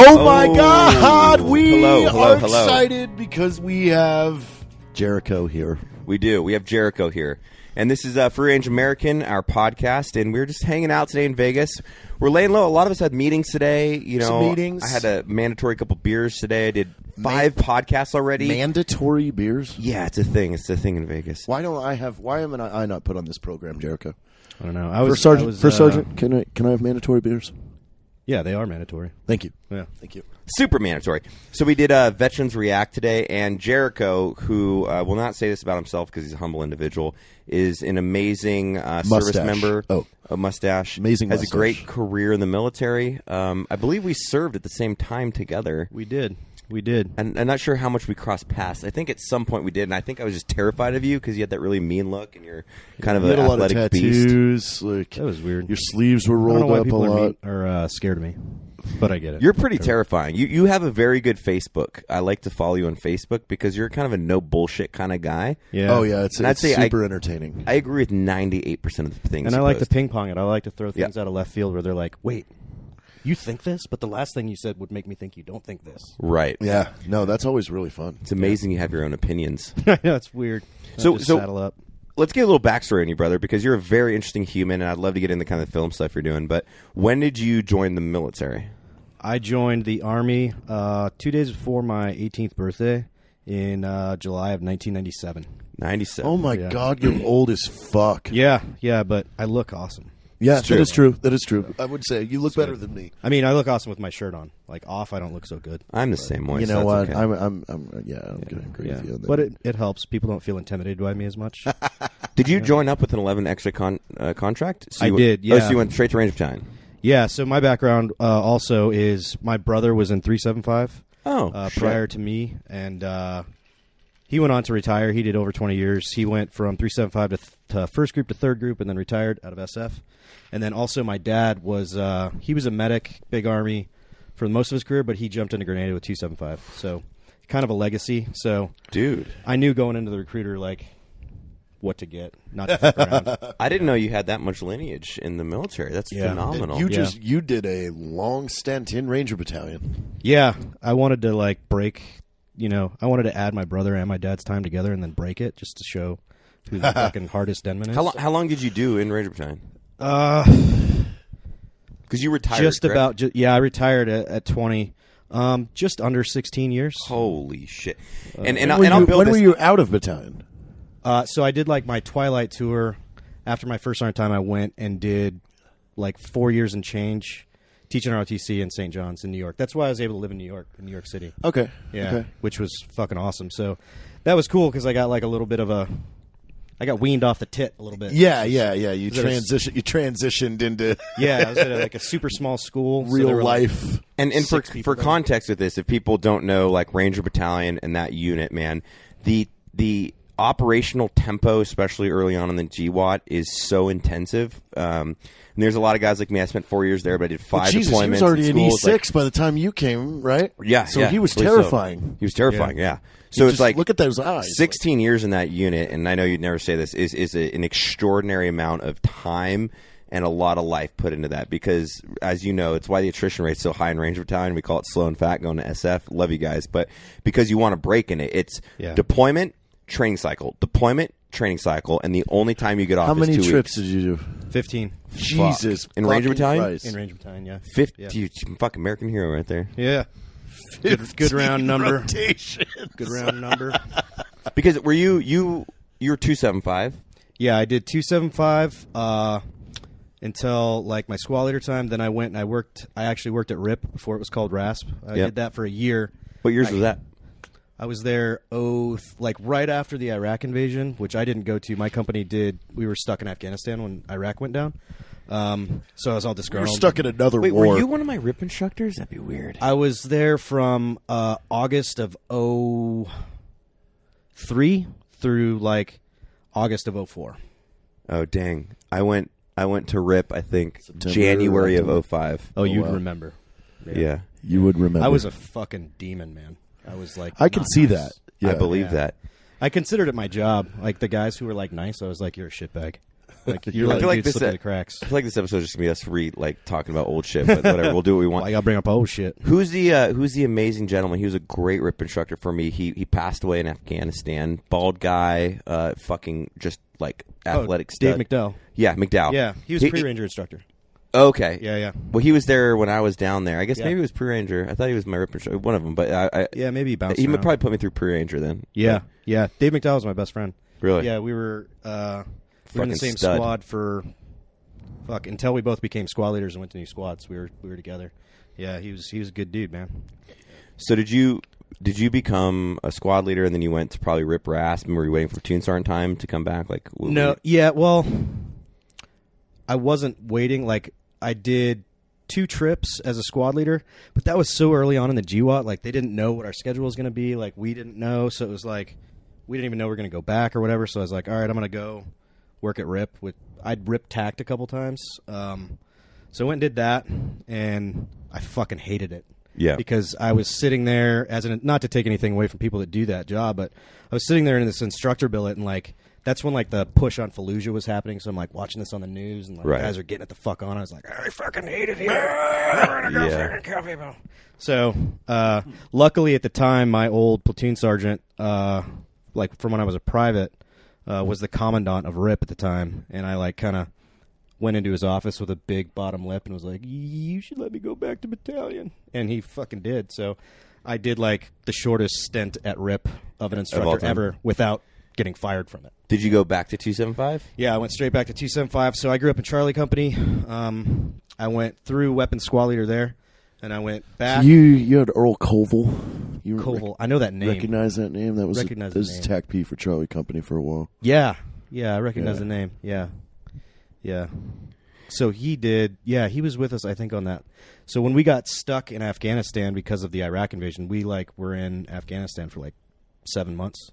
Oh my God! We hello. are excited because we have Jariko here. We do. We have Jariko here. And this is Free Range American, our podcast, and we're just hanging out today in Vegas. We're laying low. A lot of us had meetings today. You know, some meetings. I had a mandatory couple beers today. I did 5 podcasts already. Mandatory beers? Yeah, it's a thing. It's a thing in Vegas. Why am I not put on this program, Jariko? I don't know. First Sergeant, can I have mandatory beers? Yeah, they are mandatory. Thank you. Yeah, thank you. Super mandatory. So we did Veterans React today, and Jariko, who will not say this about himself because he's a humble individual, is an amazing service member. Oh, a mustache. Amazing. Has mustache. a great career in the military. I believe we served at the same time together. We did. And I'm not sure how much we crossed paths. I think at some point we did, and I think I was just terrified of you because you had that really mean look, and you're kind of an athletic lot of beast. Like, that was weird. Your sleeves were rolled up a lot. Are scared of me, but I get it. You're pretty terrifying. You have a very good Facebook. I like to follow you on Facebook because you're kind of a no bullshit kind of guy. Yeah. Oh yeah, it's super entertaining. I agree with 98% of the things. And you I like post. to ping pong it. I like to throw things out of left field where they're like, "Wait, you think this?" But the last thing you said would make me think you don't think this. Right. Yeah. No, that's always really fun. It's amazing you have your own opinions. I know, it's weird. So saddle up. Let's get a little backstory on you, brother, because you're a very interesting human, and I'd love to get into the kind of film stuff you're doing. But when did you join the military? I joined the Army 2 days before my 18th birthday in July of 1997. 97. Oh my God, you're old as fuck. Yeah, but I look awesome. Yeah, that is true. That is true. I would say you look better than me. I mean, I look awesome with my shirt on. Like off, I don't look so good. I'm the same way. You so know what? Okay. I'm going to agree with you on that. But it helps. People don't feel intimidated by me as much. Did you join up with an 11 extra contract? So I did, yeah. Oh, so you went straight to Ranger Battalion? Yeah, so my background also is my brother was in 375 prior to me, and he went on to retire. He did over 20 years. He went from 375 to first group to third group and then retired out of SF. And then also my dad was he was a medic, big Army for most of his career, but he jumped into Grenada with 275. So kind of a legacy. So dude, I knew going into the recruiter like what to get, not to fuck around. I didn't know you had that much lineage in the military. That's phenomenal. You did a long stint in Ranger Battalion. Yeah, I wanted to like break. I wanted to add my brother and my dad's time together and then break it just to show who the fucking hardest Denman is. How long did you do in Ranger Battalion? Because you retired. Just correct? I retired at 20. Just under 16 years. Holy shit! When were you out of battalion? So I did like my Twilight tour. After my first sergeant time, I went and did like 4 years and change teaching ROTC in St. John's in New York. That's why I was able to live in New York City. Okay. Yeah, okay. Which was fucking awesome. So that was cool because I got like a little bit of I got weaned off the tit a little bit. Yeah. You transitioned into I was at like a super small school, real life. And for context with this, if people don't know, like Ranger Battalion and that unit, man, the operational tempo, especially early on in the GWAT, is so intensive. And there's a lot of guys like me. I spent 4 years there, but I did 5 deployments. He was already in E6 by the time you came, right? Yeah. So he was terrifying. So. He was terrifying. Yeah. So it's like look at those eyes. 16 years in that unit, and I know you'd never say this, is an extraordinary amount of time and a lot of life put into that. Because, as you know, it's why the attrition rate's so high in Ranger Battalion. We call it slow and fat going to SF. Love you guys, but because you want to break in it, it's deployment, training cycle, deployment, training cycle, and the only time you get off is 2 weeks. How many trips did you do? 15. Jesus. In Ranger Battalion? Christ. In Ranger Battalion, yeah. 50. Yeah. Fucking American hero right there. Yeah. Good round number. Rotation. Good round number. Because were you were 275? Yeah, I did 275 until like my squad leader time. Then I went and I actually worked at RIP before it was called RASP. I did that for a year. What years was that? I was there like right after the Iraq invasion, which I didn't go to. My company did. We were stuck in Afghanistan when Iraq went down. So I was all disgruntled. We're stuck in another war. Were you one of my RIP instructors? That'd be weird. I was there from August of 03 through like August of 04. Oh dang! I went to RIP. I think September, January of 05. Oh, you'd remember. Yeah, you would remember. I was a fucking demon, man. I was like, I can see that. Yeah. I believe that. I considered it my job. Like the guys who were like nice, I was like, you're a shitbag. Like you're letting dudes slip through the cracks. I feel like this episode is just gonna be us talking about old shit, but whatever. We'll do what we want. Well, I gotta bring up old shit. Who's the amazing gentleman? He was a great rip instructor for me. He passed away in Afghanistan. Bald guy, fucking just like athletic stud. Dave McDowell. Yeah, McDowell. Yeah, he was a pre-ranger instructor. Okay. Yeah. Well, he was there when I was down there. I guess maybe he was pre-ranger. I thought he was my rip instructor. One of them, but maybe he bounced. He around. would probably put me through pre-ranger then. Yeah. Dave McDowell was my best friend. Really? Yeah, we were in the same squad for until we both became squad leaders and went to new squads. We were together. Yeah, he was a good dude, man. So did you become a squad leader and then you went to probably rip RASP and were you waiting for Toon Sergeant time to come back? No. Yeah. Well, I wasn't waiting. Like I did 2 trips as a squad leader, but that was so early on in the GWAT. Like they didn't know what our schedule was going to be. Like we didn't know, so it was like we didn't even know we were going to go back or whatever. So I was like, all right, I'm going to go work at RIP. I'd rip tacked a couple times. So I went and did that, and I fucking hated it. Yeah. Because I was sitting there not to take anything away from people that do that job, but I was sitting there in this instructor billet, and that's when the push on Fallujah was happening. So I'm watching this on the news, and guys are getting it the fuck on. I was like, I fucking hate it here. I'm gonna go fucking kill people. So luckily at the time, my old platoon sergeant, from when I was a private, was the commandant of RIP at the time, and I kind of went into his office with a big bottom lip and was like, you should let me go back to battalion. And he fucking did. So I did the shortest stint at RIP of an instructor ever without getting fired from it. Did you go back to 275? Yeah, I went straight back to 275. So I grew up in Charlie Company. I went through weapons squad leader there, and I went back. So you had Earl Colville. Colville. I know that name. Recognize that name? That was TAC P for Charlie Company for a while. Yeah, I recognize the name. Yeah. So he did. Yeah, he was with us, I think, on that. So when we got stuck in Afghanistan because of the Iraq invasion, we were in Afghanistan for 7 months.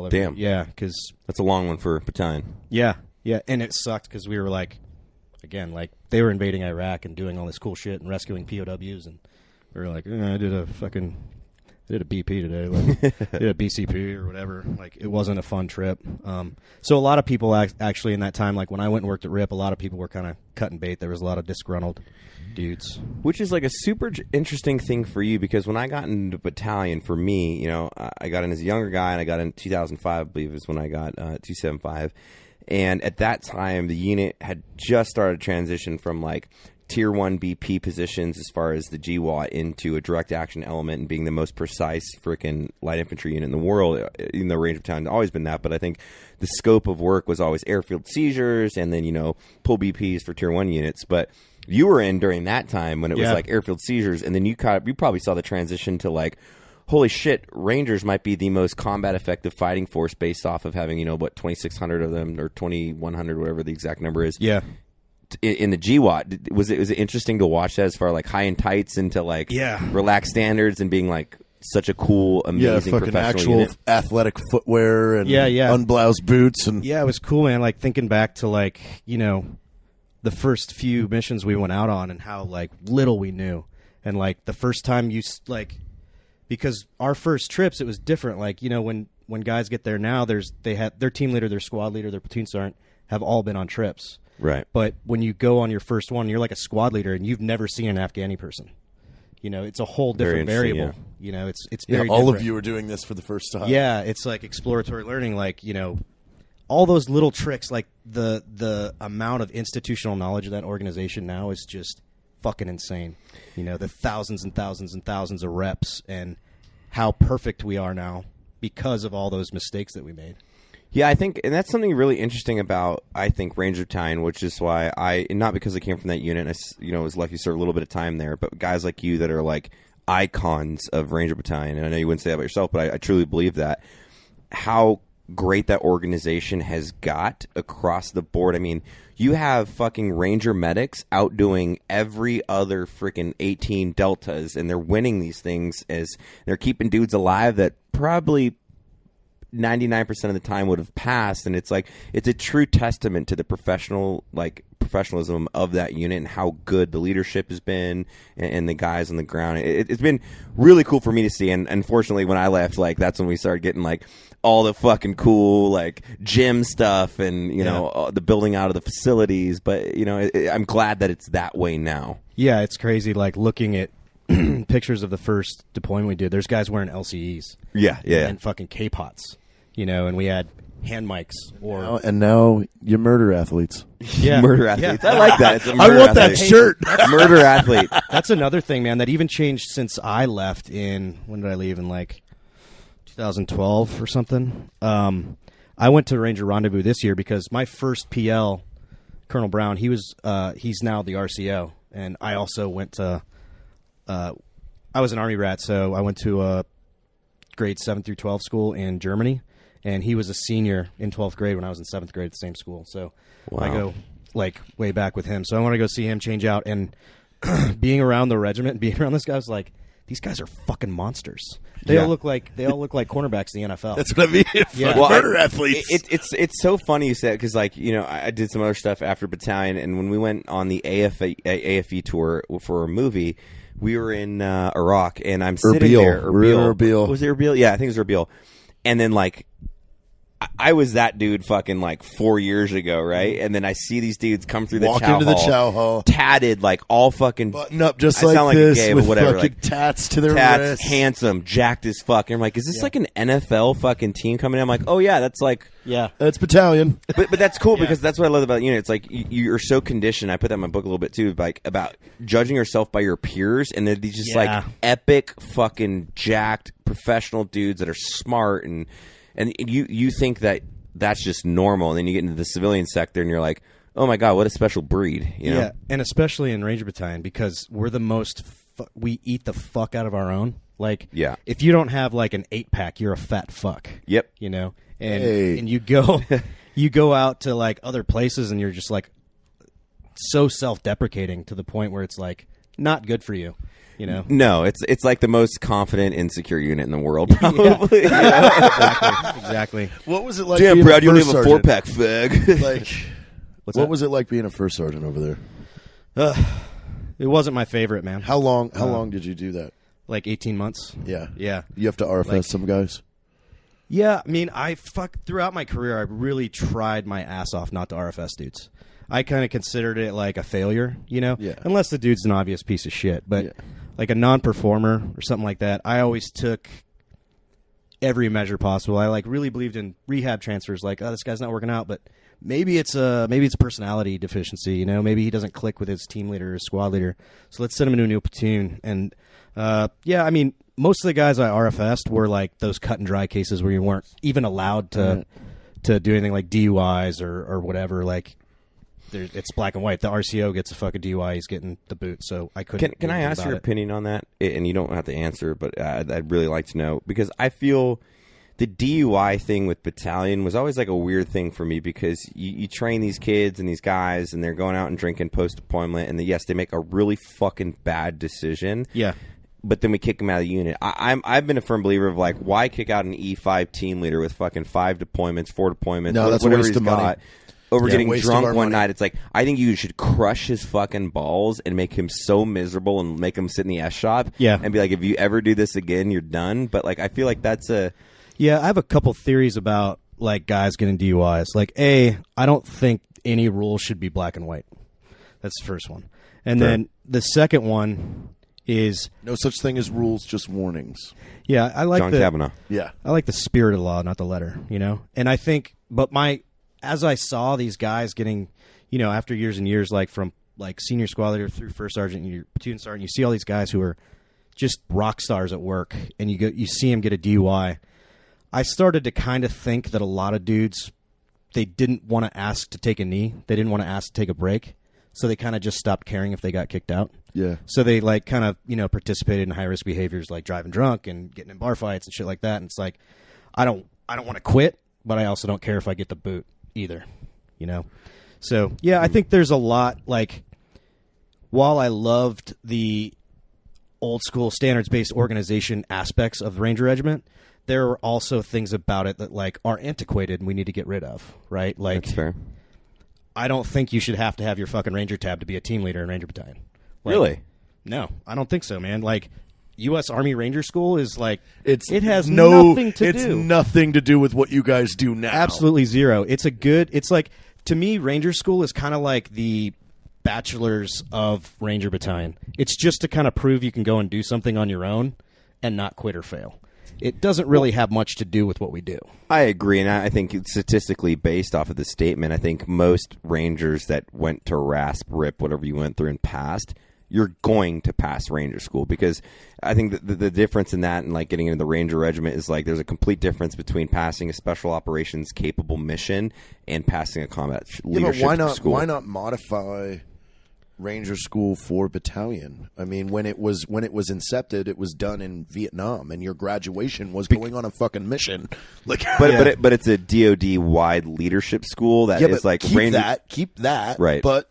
Damn. Yeah, because that's a long one for a battalion. Yeah, and it sucked because we were they were invading Iraq and doing all this cool shit and rescuing POWs, and we were like, I did a BP today, did a BCP or whatever. It wasn't a fun trip. So a lot of people actually in that time, when I went and worked at RIP, a lot of people were kind of cutting bait. There was a lot of disgruntled dudes. Which is a super interesting thing for you, because when I got into battalion, for me, I got in as a younger guy, and I got in 2005, I believe is when I got 275. And at that time, the unit had just started to transition from Tier 1 BP positions as far as the GWAT into a direct action element and being the most precise freaking light infantry unit in the world. Even though range of battalion has always been that, but I think the scope of work was always airfield seizures and then, pull BPs for Tier 1 units. But you were in during that time when it was airfield seizures, and then you probably saw the transition to holy shit, Rangers might be the most combat effective fighting force based off of having, 2,600 of them or 2,100, whatever the exact number is. Yeah. In the GWAT, was it interesting to watch that as far high and tights into relaxed standards and being such a cool, amazing fucking professional actual unit? Athletic footwear and unbloused boots and it was cool, man. Thinking back to the first few missions we went out on and how little we knew, and the first time because our first trips it was different. When guys get there now, they have their team leader, their squad leader, their platoon sergeant have all been on trips. Right. But when you go on your first one, you're like a squad leader, and you've never seen an Afghani person. It's a whole different variable. Yeah. It's very all different. of you are doing this for the first time. Yeah, it's exploratory learning. All those little tricks, the amount of institutional knowledge of that organization now is just fucking insane. The thousands and thousands and thousands of reps and how perfect we are now because of all those mistakes that we made. Yeah, I think, and that's something really interesting about, I think, Ranger Battalion, which is why not because I came from that unit, I was lucky to serve a little bit of time there, but guys like you that are icons of Ranger Battalion, and I know you wouldn't say that about yourself, but I truly believe that, how great that organization has got across the board. I mean, you have fucking Ranger medics outdoing every other freaking 18 Deltas, and they're winning these things as they're keeping dudes alive that probably 99% of the time would have passed, and it's a true testament to the professional professionalism of that unit and how good the leadership has been and the guys on the ground. It's been really cool for me to see. And unfortunately, when I left, like, that's when we started getting like all the fucking cool like gym stuff and you know the building out of the facilities. But you know, I'm glad that it's that way now. Yeah, it's crazy. Like looking at pictures of the first deployment we did. There's guys wearing LCEs. And fucking K-pots. You know, and we had hand mics and now you're murder athletes. Yeah, murder athletes. I like that. It's a I murder want athlete. that shirt. Murder athlete. That's another thing, man. That even changed since I left in when did I leave? In like 2012 or something. I went to Ranger Rendezvous this year because my first PL, Colonel Brown, he's now the RCO, and I also went to. I was an Army rat, so I went to a grade 7 through 12 school in Germany, and he was a senior in 12th grade when I was in 7th grade at the same school. So I go like way back with him. So I want to go see him change out, and being around the regiment, being around this guy, I was like, these guys are fucking monsters. They all look like cornerbacks in the NFL. That's what I mean. Murder athletes. It's so funny you said, because like, you know, I did some other stuff after battalion, and when we went on the AFE tour for a movie, we were in Iraq, and I'm sitting there. Erbil. Was it Erbil? Yeah, I think it was Erbil. And then like, I was that dude fucking like 4 years ago, right? And then I see these dudes come through Walk into the chow hall, tatted, like all fucking button up, just like this, a gay, with whatever, fucking like, tats to their wrists, handsome, jacked as fuck. And I'm like, is this like an NFL fucking team coming in? I'm like, oh yeah, that's like that's battalion. But that's cool because that's what I love about It's like you're so conditioned. I put that in my book a little bit too, like about judging yourself by your peers, and they're these just like epic fucking jacked professional dudes that are smart, and you think that that's just normal, and then you get into the civilian sector and you're like, oh my god, what a special breed, you know? And especially in Ranger Battalion, because we're the most we eat the fuck out of our own. Like, if you don't have like an 8-pack, you're a fat fuck. Yep. You know, and you go out to like other places, and you're just like so self-deprecating to the point where it's like not good for you. You know? No, it's like the most confident, insecure unit in the world, probably. Exactly. What was it like? Damn, being Brad, you only have a sergeant? 4-pack, fag. Like, what was it like being a first sergeant over there? It wasn't my favorite, man. How long did you do that? Like 18 months. Yeah. You have to RFS some guys. Yeah, I mean, throughout my career, I really tried my ass off not to RFS dudes. I kind of considered it like a failure, you know? Yeah. Unless the dude's an obvious piece of shit. But like a non-performer or something like that, I always took every measure possible. I like really believed in rehab transfers. Like, oh, this guy's not working out, but maybe it's a personality deficiency, you know? Maybe he doesn't click with his team leader or his squad leader. So let's send him into a new platoon. And, I mean, most of the guys I RFS'd were like those cut and dry cases where you weren't even allowed to do anything like DUIs or whatever. Like, it's black and white. The RCO gets a fucking DUI, he's getting the boot. So I couldn't. Can I ask your opinion on that? And you don't have to answer, but I'd really like to know, because I feel the DUI thing with battalion was always like a weird thing for me, because you train these kids and these guys, and they're going out and drinking post deployment, and they make a really fucking bad decision. Yeah. But then we kick him out of the unit. I've been a firm believer of like, why kick out an E5 team leader with fucking 5 deployments, 4 deployments, no, that's whatever a waste he's of money. Over getting drunk one money. night. It's like, I think you should crush his fucking balls and make him so miserable and make him sit in the S shop. Yeah. And be like, if you ever do this again, you're done. But like, I feel like that's a... Yeah, I have a couple theories about like guys getting DUIs. Like, I don't think any rule should be black and white. That's the first one. And then the second one is... No such thing as rules, just warnings. Yeah, I like John Kavanaugh. Yeah. I like the spirit of the law, not the letter, you know? And I think... But as I saw these guys getting, you know, after years and years, like from like senior squad leader through first sergeant and your platoon sergeant, you see all these guys who are just rock stars at work, and you see them get a DUI. I started to kind of think that a lot of dudes, they didn't want to ask to take a knee. They didn't want to ask to take a break. So they kind of just stopped caring if they got kicked out. Yeah. So they like kind of, you know, participated in high risk behaviors like driving drunk and getting in bar fights and shit like that. And it's like, I don't want to quit, but I also don't care if I get the boot either, you know? So, yeah, I think there's a lot, like, while I loved the old school standards-based organization aspects of the Ranger Regiment, there are also things about it that, like, are antiquated and we need to get rid of, right? Like, that's fair. I don't think you should have to have your fucking Ranger tab to be a team leader in Ranger Battalion. Like, really? No, I don't think so, man. Like, U.S. Army Ranger School is like it has nothing to do. It's nothing to do with what you guys do now. Absolutely zero. It's like, to me, Ranger School is kind of like the bachelor's of Ranger Battalion. It's just to kind of prove you can go and do something on your own and not quit or fail. It doesn't really have much to do with what we do. I agree, and I think statistically based off of the statement, I think most Rangers that went to RASP, RIP, whatever you went through and passed, you're going to pass Ranger School, because I think the difference in that and like getting into the Ranger Regiment is like there's a complete difference between passing a special operations capable mission and passing a combat leadership school. Why not modify Ranger School for battalion? I mean, when it was incepted, it was done in Vietnam, and your graduation was going on a fucking mission. Like, but it's a DoD wide leadership school that is like keep that right, but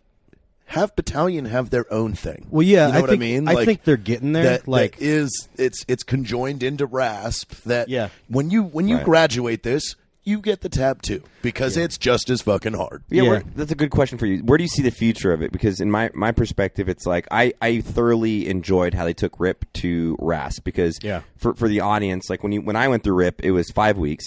have battalion have their own thing. Well, yeah, you know what I mean? I think they're getting there. It's conjoined into RASP. That when you right. graduate this, you get the tab too, because it's just as fucking hard. Yeah. That's a good question for you. Where do you see the future of it? Because in my perspective, it's like I thoroughly enjoyed how they took RIP to RASP, because for the audience, like when I went through RIP, it was 5 weeks.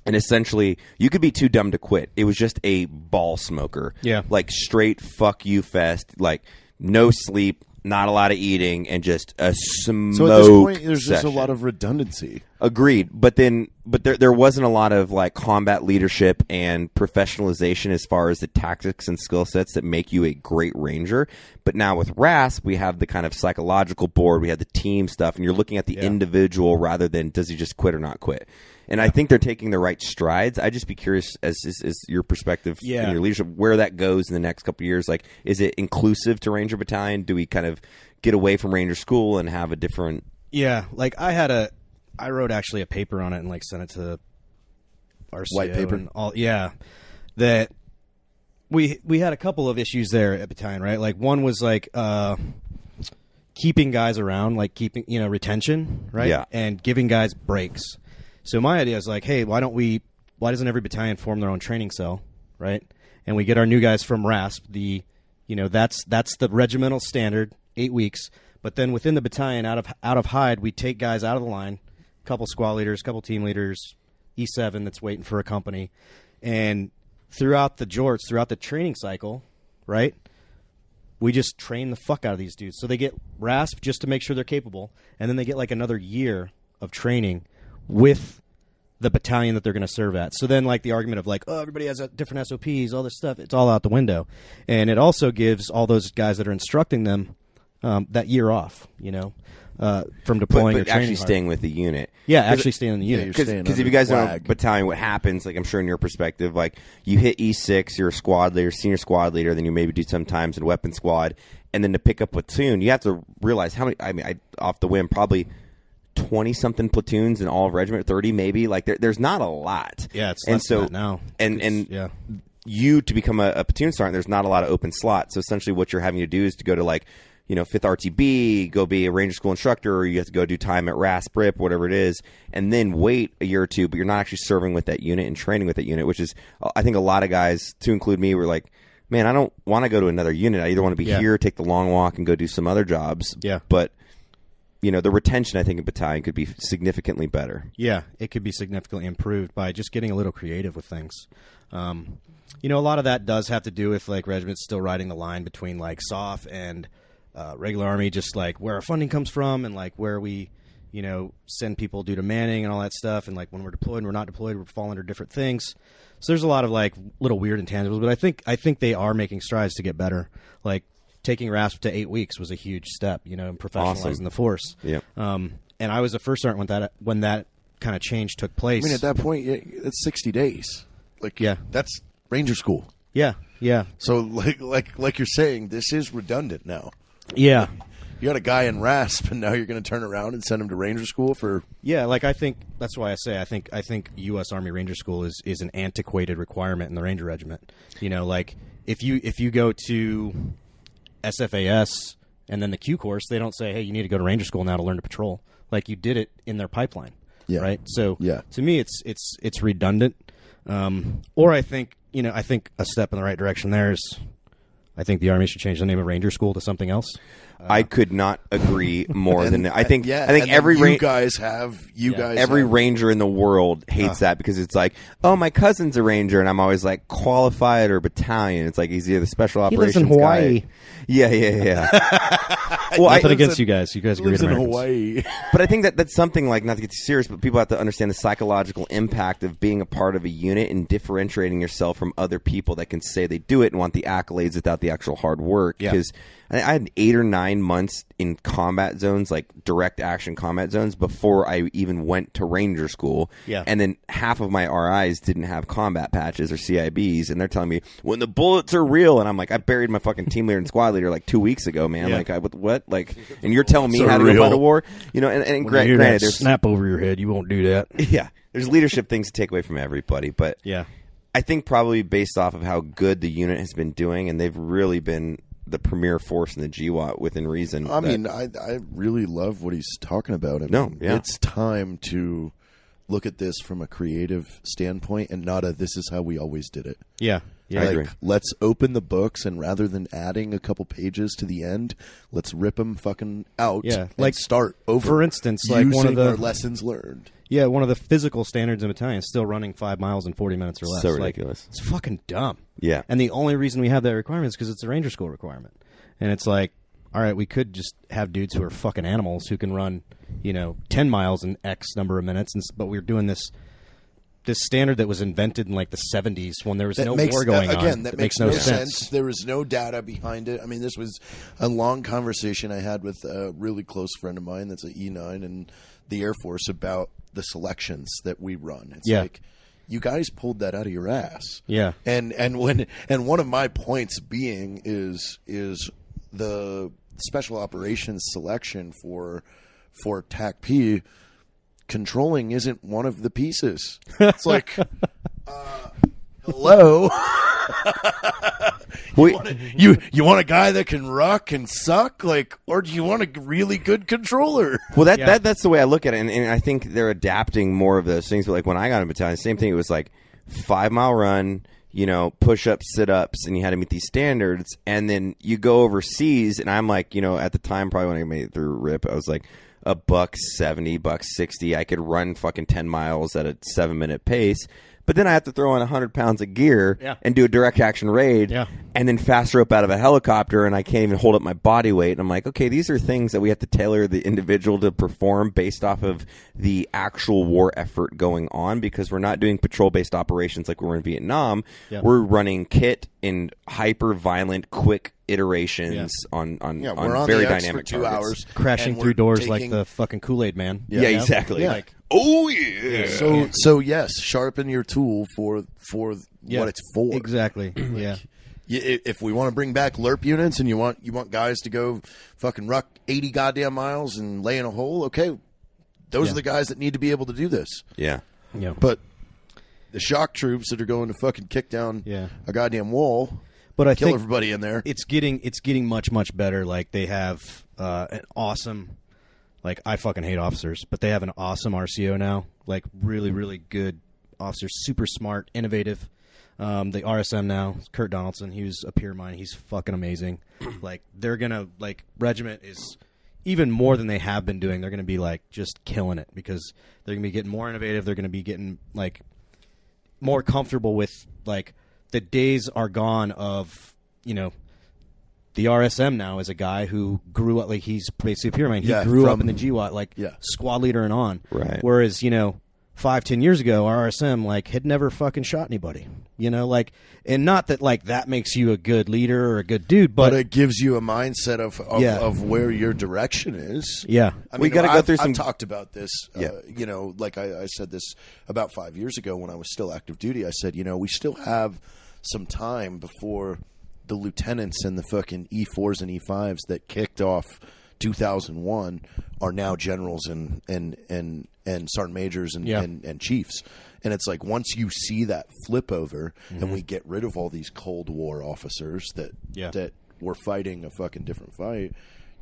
And essentially, you could be too dumb to quit. It was just a ball smoker. Yeah. Like straight fuck you fest. Like no sleep, not a lot of eating, and just a smoke So at this point, there's session. just a lot of redundancy. Agreed. But there wasn't a lot of like combat leadership and professionalization as far as the tactics and skill sets that make you a great ranger. But now with RASP, we have the kind of psychological board, we have the team stuff, and you're looking at the individual rather than does he just quit or not quit. And I think they're taking the right strides. I'd just be curious as your perspective and your leadership, where that goes in the next couple of years. Like, is it inclusive to Ranger Battalion? Do we kind of get away from Ranger School and have a different... Yeah, like I wrote actually a paper on it and like sent it to RCO. White paper? And all, that we had a couple of issues there at Battalion, right? Like one was like keeping guys around, like keeping, retention, right? Yeah. And giving guys breaks. So my idea is like, hey, why doesn't every battalion form their own training cell, right? And we get our new guys from RASP. That's the regimental standard, 8 weeks. But then within the battalion, out of Hyde, we take guys out of the line, a couple squad leaders, a couple team leaders, E7 that's waiting for a company, and throughout the jorts, throughout the training cycle, right? We just train the fuck out of these dudes. So they get RASP just to make sure they're capable, and then they get like another year of training with the battalion that they're going to serve at. So then like the argument of like, oh, everybody has different SOPs, all this stuff, it's all out the window. And it also gives all those guys that are instructing them that year off, from deploying or but training actually hard. Staying with the unit. Yeah, actually staying in the unit. Because if you guys know battalion, what happens, like I'm sure in your perspective, like you hit E6, you're a squad leader, senior squad leader, then you maybe do sometimes in weapon squad, and then to pick up platoon, you have to realize how many, I off the whim, probably 20-something platoons in all of regiment, 30 maybe. Like there's not a lot. Yeah, it's less than that now. And you, to become a platoon sergeant, there's not a lot of open slots. So essentially what you're having to do is to go to like, 5th RTB, go be a Ranger School instructor, or you have to go do time at RASP, RIP, whatever it is, and then wait a year or two, but you're not actually serving with that unit and training with that unit, which is, I think a lot of guys, to include me, were like, man, I don't want to go to another unit. I either want to be here, take the long walk, and go do some other jobs. Yeah. But, the retention, I think, in battalion could be significantly better. Yeah, it could be significantly improved by just getting a little creative with things. A lot of that does have to do with, like, regiments still riding the line between, like, SOF and regular Army, just, like, where our funding comes from and, like, where we, send people due to manning and all that stuff. And, like, when we're deployed and we're not deployed, we fall under different things. So there's a lot of, like, little weird intangibles. But I think they are making strides to get better. Like, taking RASP to 8 weeks was a huge step, in professionalizing the force. Yeah. And I was a first sergeant when that kind of change took place. I mean, at that point, it's 60 days. Like, that's Ranger School. Yeah, yeah. So, like you're saying, this is redundant now. Yeah. You got a guy in RASP, and now you're going to turn around and send him to Ranger School for... Yeah, like I think that's why I say I think U.S. Army Ranger School is an antiquated requirement in the Ranger Regiment. Like if you go to SFAS and then the Q course, they don't say, hey, you need to go to Ranger School now to learn to patrol. Like you did it in their pipeline, right? So to me, it's redundant. Or I think a step in the right direction there is, I think the Army should change the name of Ranger School to something else. I could not agree more than that. I think every ranger in the world hates that because it's like, oh, my cousin's a ranger, and I'm always like qualified or battalion. It's like he's either the special operations he lives in Hawaii. guy. Yeah. Well, nothing against you guys. You guys are great in Americans. Hawaii. But I think that's something like, not to get too serious, but people have to understand the psychological impact of being a part of a unit and differentiating yourself from other people that can say they do it and want the accolades without the actual hard work. Because I had 8 or 9 months in combat zones, like direct action combat zones, before I even went to Ranger School. Yeah. And then half of my RIs didn't have combat patches or CIBs, and they're telling me, when the bullets are real, and I'm like, I buried my fucking team leader and squad leader like 2 weeks ago, man. Like, what? Like, and you're telling me how to go fight a war? You know, and granted, there's snap over your head. You won't do that. Yeah. There's leadership things to take away from everybody, but I think probably based off of how good the unit has been doing, and they've really been the premier force in the GWAT within reason. I mean, I really love what he's talking about. It's time to look at this from a creative standpoint and not a this is how we always did it. Yeah. I agree. Let's open the books, and rather than adding a couple pages to the end, let's rip them fucking out and start over. For instance, like one of the our lessons learned. Yeah, one of the physical standards in battalion is still running 5 miles in 40 minutes or less. So ridiculous. Like, it's fucking dumb. Yeah. And the only reason we have that requirement is because it's a Ranger School requirement. And it's like, all right, we could just have dudes who are fucking animals who can run, 10 miles in X number of minutes, but we're doing this standard that was invented in like the 70s when there was no war going on. Again, that makes no sense. There was no data behind it. I mean, this was a long conversation I had with a really close friend of mine that's an E9 in the Air Force about the selections that we run. It's like, you guys pulled that out of your ass. Yeah. And one of my points being is the special operations selection for TAC P. Controlling isn't one of the pieces. It's like, hello. You want a guy that can ruck and suck, or do you want a really good controller? Well, that's the way I look at it, and I think they're adapting more of those things. But like when I got in battalion, same thing. It was like 5 mile run, push-ups, sit-ups, and you had to meet these standards. And then you go overseas, and I'm like, at the time, probably when I made it through RIP, I was like, $170, $160. I could run fucking 10 miles at a 7-minute pace. But then I have to throw in 100 pounds of gear and do a direct action raid and then fast rope out of a helicopter, and I can't even hold up my body weight. And I'm like, okay, these are things that we have to tailor the individual to perform based off of the actual war effort going on, because we're not doing patrol-based operations like we were in Vietnam. Yeah. We're running kit in hyper-violent, quick iterations on very dynamic for 2 hours. Crashing through doors like the fucking Kool-Aid man. Yeah, exactly. Yeah. Oh yeah. So yes, sharpen your tool for what it's for. Exactly. Yeah. If we want to bring back LERP units and you want guys to go fucking ruck 80 goddamn miles and lay in a hole, okay, those are the guys that need to be able to do this. Yeah. Yeah. But the shock troops that are going to fucking kick down a goddamn wall, but I kill think everybody in there. It's getting much better. Like they have an awesome. Like, I fucking hate officers, but they have an awesome RCO now. Like, really, really good officers. Super smart, innovative. The RSM now, Kurt Donaldson, he was a peer of mine. He's fucking amazing. Like, they're going to, regiment is even more than they have been doing. They're going to be, just killing it because they're going to be getting more innovative. They're going to be getting, more comfortable with, the days are gone of, the RSM now is a guy who grew up, he's basically a peer of mine. He grew up in the GWAT, squad leader and on. Right. Whereas, 5-10 years ago, our RSM, had never fucking shot anybody. And not that, that makes you a good leader or a good dude, but it gives you a mindset of where your direction is. Yeah. I mean, we got to go through some... I've talked about this, I said this about 5 years ago when I was still active duty. I said, we still have some time before the lieutenants and the fucking E4s and E5s that kicked off 2001 are now generals and sergeant majors and chiefs. And it's like, once you see that flip over and we get rid of all these Cold War officers that were fighting a fucking different fight,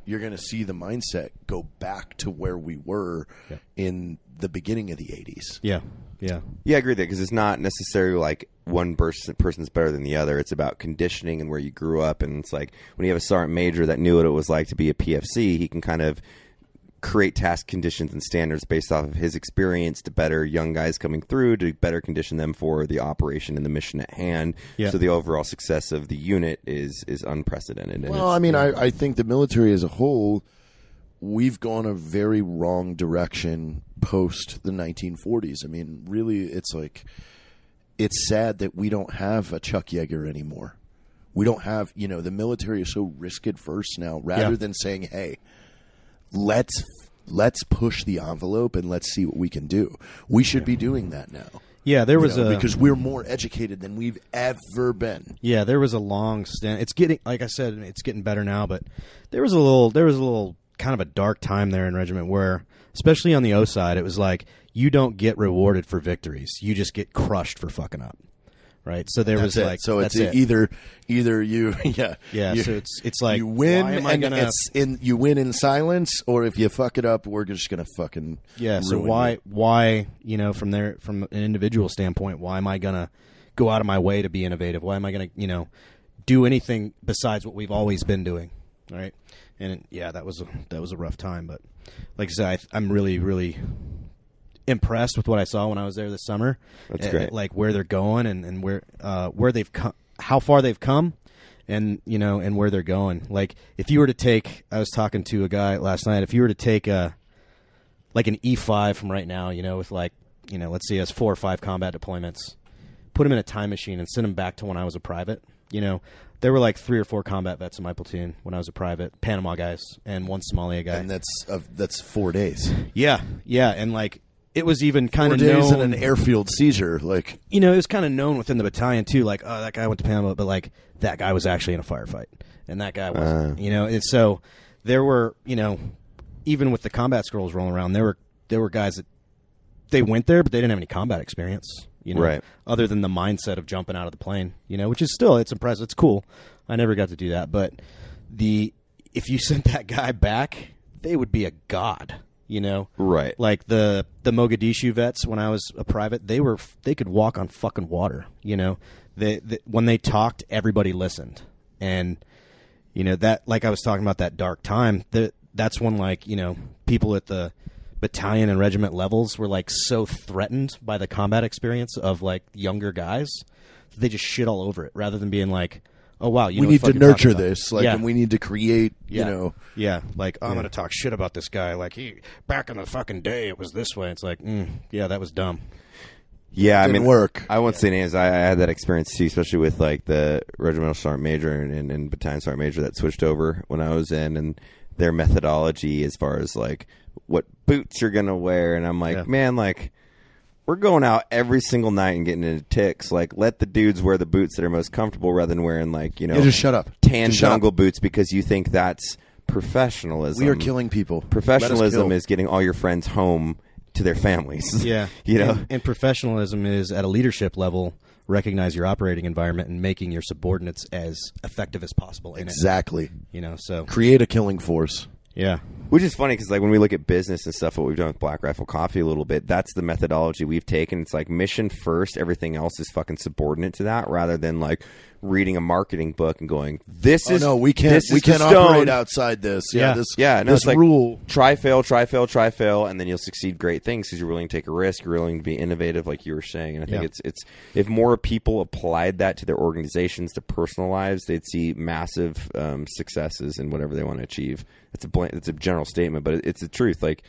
you're going to see the mindset go back to where we were in the beginning of the 80s. Yeah. Yeah. Yeah, I agree with that, because it's not necessarily like one person's better than the other. It's about conditioning and where you grew up. And it's like when you have a sergeant major that knew what it was like to be a PFC, he can kind of create task conditions and standards based off of his experience to better young guys coming through, to better condition them for the operation and the mission at hand. Yeah. So the overall success of the unit is unprecedented. And well, I mean, I think the military as a whole, we've gone a very wrong direction post the 1940s. I mean, really, it's like, it's sad that we don't have a Chuck Yeager anymore. We don't have, the military is so risk adverse now, rather than saying, hey, let's push the envelope and let's see what we can do. We should be doing that now. Yeah, there was because we're more educated than we've ever been. Yeah, there was a long stand. It's getting, like I said, it's getting better now, but there was a little kind of a dark time there in regiment where, especially on the O side, it was like you don't get rewarded for victories. You just get crushed for fucking up. Right, so there was like, so it's either you, So it's like you win and you win in silence, or if you fuck it up, we're just gonna fucking So why from an individual standpoint, why am I gonna go out of my way to be innovative? Why am I gonna do anything besides what we've always been doing? Right, and that was a rough time, but like I said, I'm really really impressed with what I saw when I was there this summer. That's great. Like where they're going and where they've come, how far they've come, and and where they're going. Like if you were to take, I was talking to a guy last night. If you were to take like an E5 from right now, with let's see, has 4 or 5 combat deployments, put him in a time machine and send him back to when I was a private. There were like 3 or 4 combat vets in my platoon when I was a private, Panama guys and 1 Somalia guy. And that's 4 days. Yeah, and like. It was even kind of 4 days known in an airfield seizure, like it was kind of known within the battalion too. Like, oh, that guy went to Panama, but like that guy was actually in a firefight, and that guy wasn't. And so there were, even with the combat scrolls rolling around, there were guys that they went there, but they didn't have any combat experience, right? Other than the mindset of jumping out of the plane, which is still, it's impressive, it's cool. I never got to do that, but if you sent that guy back, they would be a god. Right? Like the Mogadishu vets when I was a private, they could walk on fucking water. When they talked, everybody listened, and that, like I was talking about that dark time. That's when people at the battalion and regiment levels were like so threatened by the combat experience of like younger guys, that they just shit all over it rather than being like, oh wow, we need to nurture this, and we need to create, I'm going to talk shit about this guy, like he back in the fucking day it was this way. It's like, that was dumb. Yeah, I mean, work. I won't say names. I had that experience too, especially with like the regimental sergeant major and battalion sergeant major that switched over when I was in, and their methodology as far as like what boots you're gonna wear, and I'm like, man, like. We're going out every single night and getting into ticks. Like, let the dudes wear the boots that are most comfortable rather than wearing, like, just shut up. Tan jungle boots because you think that's professionalism. We are killing people. Professionalism is getting all your friends home to their families. Yeah. And professionalism is, at a leadership level, recognize your operating environment and making your subordinates as effective as possible in it. Exactly. So. Create a killing force. Yeah. Which is funny because, like, when we look at business and stuff, what we've done with Black Rifle Coffee a little bit, that's the methodology we've taken. It's like mission first, everything else is fucking subordinate to that, rather than like reading a marketing book and going, "This is we can't operate outside this." This like, rule. Try fail, and then you'll succeed great things because you're willing to take a risk, you're willing to be innovative, like you were saying. And I think it's if more people applied that to their organizations, to personal lives, they'd see massive successes in whatever they want to achieve. It's a general statement, but it's the truth. Like,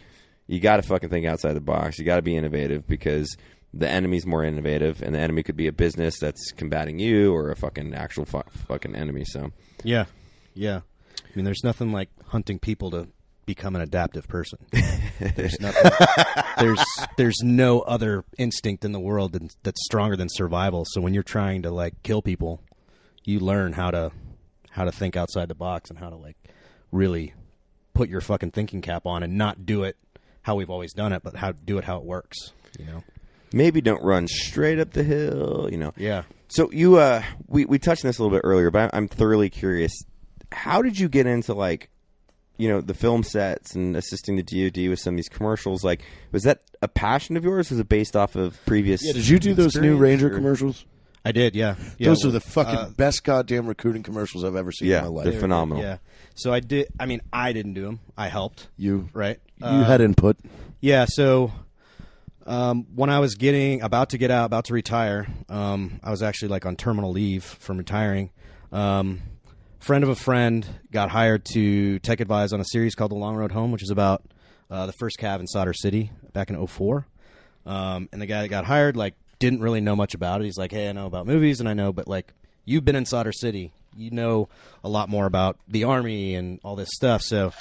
you got to fucking think outside the box. You got to be innovative because the enemy's more innovative, and the enemy could be a business that's combating you or a fucking actual fucking enemy. So yeah. I mean, there's nothing like hunting people to become an adaptive person. There's nothing. there's no other instinct in the world that's stronger than survival. So when you're trying to like kill people, you learn how to think outside the box and how to like really put your fucking thinking cap on and not do it how we've always done it, but do it how it works. Maybe don't run straight up the hill, Yeah. So you, we touched on this a little bit earlier, but I'm thoroughly curious. How did you get into like the film sets and assisting the DoD with some of these commercials. Like, was that a passion of yours? Was it based off of previous? Yeah. Did you do those new Ranger commercials? I did. Yeah. Those are the fucking best goddamn recruiting commercials I've ever seen in my life. They're phenomenal. Yeah. So I did. I mean, I didn't do them. I helped. You right? You had input. Yeah. So when I was about to retire, I was actually like on terminal leave from retiring. Friend of a friend got hired to tech advise on a series called The Long Road Home, which is about the first cav in Solder City back in 2004. And the guy that got hired, like, didn't really know much about it. He's like, hey, I know about movies, and I know, but, like, you've been in Solder City. You know a lot more about the Army and all this stuff. So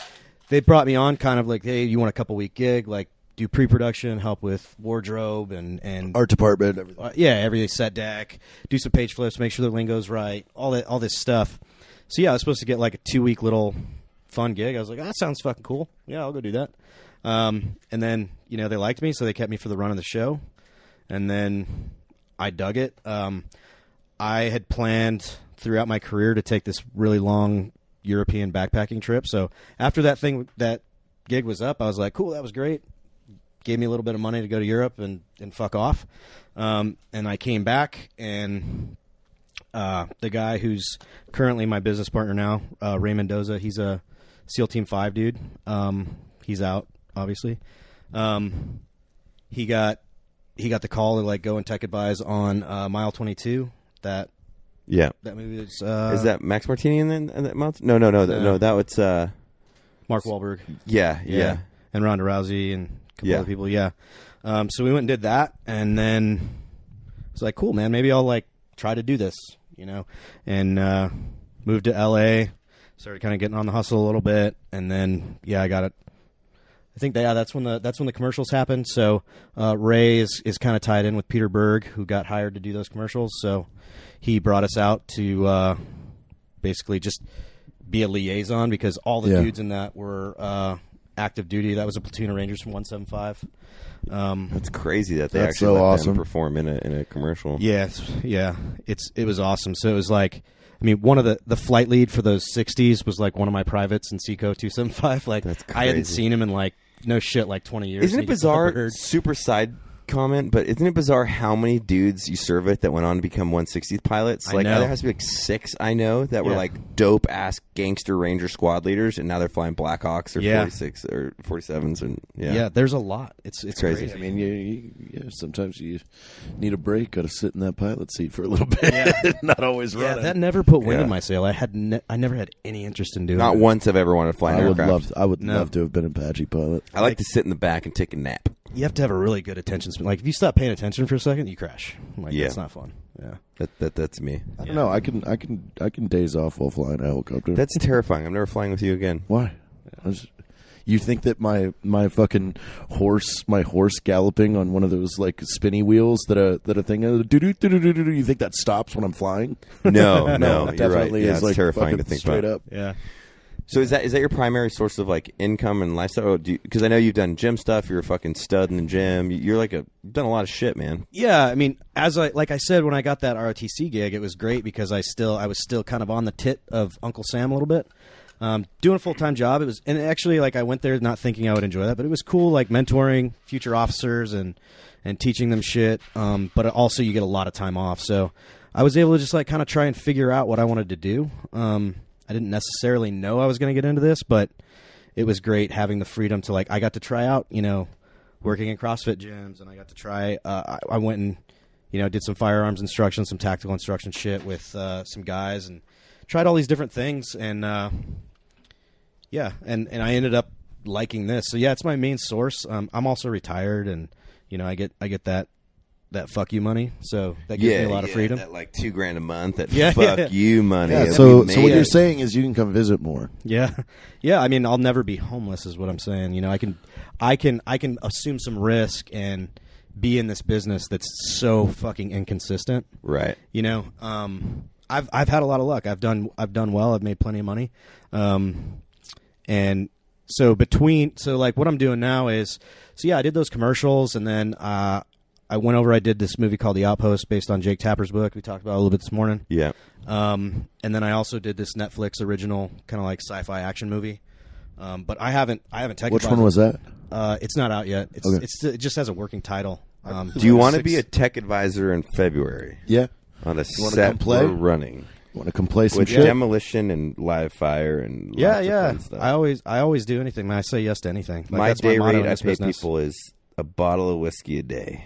they brought me on kind of like, hey, you want a couple-week gig? Like, do pre-production, help with wardrobe and art department, everything. Everything, set deck, do some page flips, make sure the lingo's right, all this stuff. So yeah, I was supposed to get like a 2-week little fun gig. I was like, that sounds fucking cool. Yeah, I'll go do that. And then they liked me, so they kept me for the run of the show. And then I dug it. I had planned throughout my career to take this really long European backpacking trip. So after that gig was up, I was like, cool, that was great. Gave me a little bit of money to go to Europe and fuck off. And I came back, and the guy who's currently my business partner now, Ray Mendoza, he's a SEAL Team 5 dude. He's out, obviously. He got the call to like go and tech advise on Mile 22. That movie is that Max Martini in that month? No. That was Mark Wahlberg. Yeah. And Ronda Rousey and a couple other people. Yeah. So we went and did that, and then it's like, cool, man. Maybe I'll like try to do this, and moved to LA. Started kind of getting on the hustle a little bit, and then I got it. I think that's when the commercials happened. So Ray is kind of tied in with Peter Berg, who got hired to do those commercials. So he brought us out to basically just be a liaison, because all the dudes in that were active duty. That was a platoon of Rangers from 175. That's crazy that they actually let them perform in a commercial. Yeah, it was awesome. So it was like, I mean, one of the flight lead for those 60s was like one of my privates in Seco 275. Like, I hadn't seen him in like, no shit, like 20 years. Isn't it bizarre? Super side comment, but isn't it bizarre how many dudes you serve with that went on to become 160th pilots? Like, there has to be like 6 I know that were like dope ass gangster Ranger squad leaders, and now they're flying Blackhawks or 46 or 47s, and there's a lot. It's crazy. I mean, you sometimes you need a break. Got to sit in that pilot seat for a little bit. Not always running. That never put wind in my sail. I never had any interest in doing it. Not once I've ever wanted to fly an aircraft. I would love to have been a Apache pilot. I like to sit in the back and take a nap. You have to have a really good attention span. Like, if you stop paying attention for a second, you crash. Like, that's not fun. Yeah, that's me. I don't know. I can daze off while flying a helicopter. That's terrifying. I'm never flying with you again. Why? You think that my fucking horse galloping on one of those like spinny wheels that a thing you think that stops when I'm flying? No, you're definitely right. It's like terrifying to think straight about. Up. Yeah. So is that your primary source of like income and lifestyle? Because I know you've done gym stuff. You're a fucking stud in the gym. You're like you've done a lot of shit, man. Yeah, I mean, like I said, when I got that ROTC gig, it was great because I was still kind of on the tit of Uncle Sam a little bit. Doing a full-time job. And actually, like, I went there not thinking I would enjoy that, but it was cool, like mentoring future officers and teaching them shit. But also you get a lot of time off. So I was able to just like kind of try and figure out what I wanted to do. I didn't necessarily know I was going to get into this, but it was great having the freedom to, like, I got to try out, working in CrossFit gyms, and I got to try, I went and, did some firearms instruction, some tactical instruction shit with some guys, and tried all these different things, and and I ended up liking this. So yeah, it's my main source. I'm also retired, and, I get that fuck you money, so that gives me a lot of freedom. That like $2,000 a month. That fuck you money. Yeah, so what you're saying is you can come visit more. Yeah. I mean, I'll never be homeless, is what I'm saying. I can assume some risk and be in this business that's so fucking inconsistent. Right. I've had a lot of luck. I've done well. I've made plenty of money. And so like what I'm doing now is, I did those commercials, and then I went over. I did this movie called The Outpost, based on Jake Tapper's book. We talked about it a little bit this morning. Yeah. And then I also did this Netflix original kind of like sci-fi action movie But I haven't tech. Which one was that? It's not out yet. It just has a working title. Do you want to be a tech advisor in February? Yeah. On a set we're running. Want to come play some with shit? demolition and live fire and lots of fun stuff. I always do anything, man. I say yes to anything. Like, my day rate I pay business. people is a bottle of whiskey a day,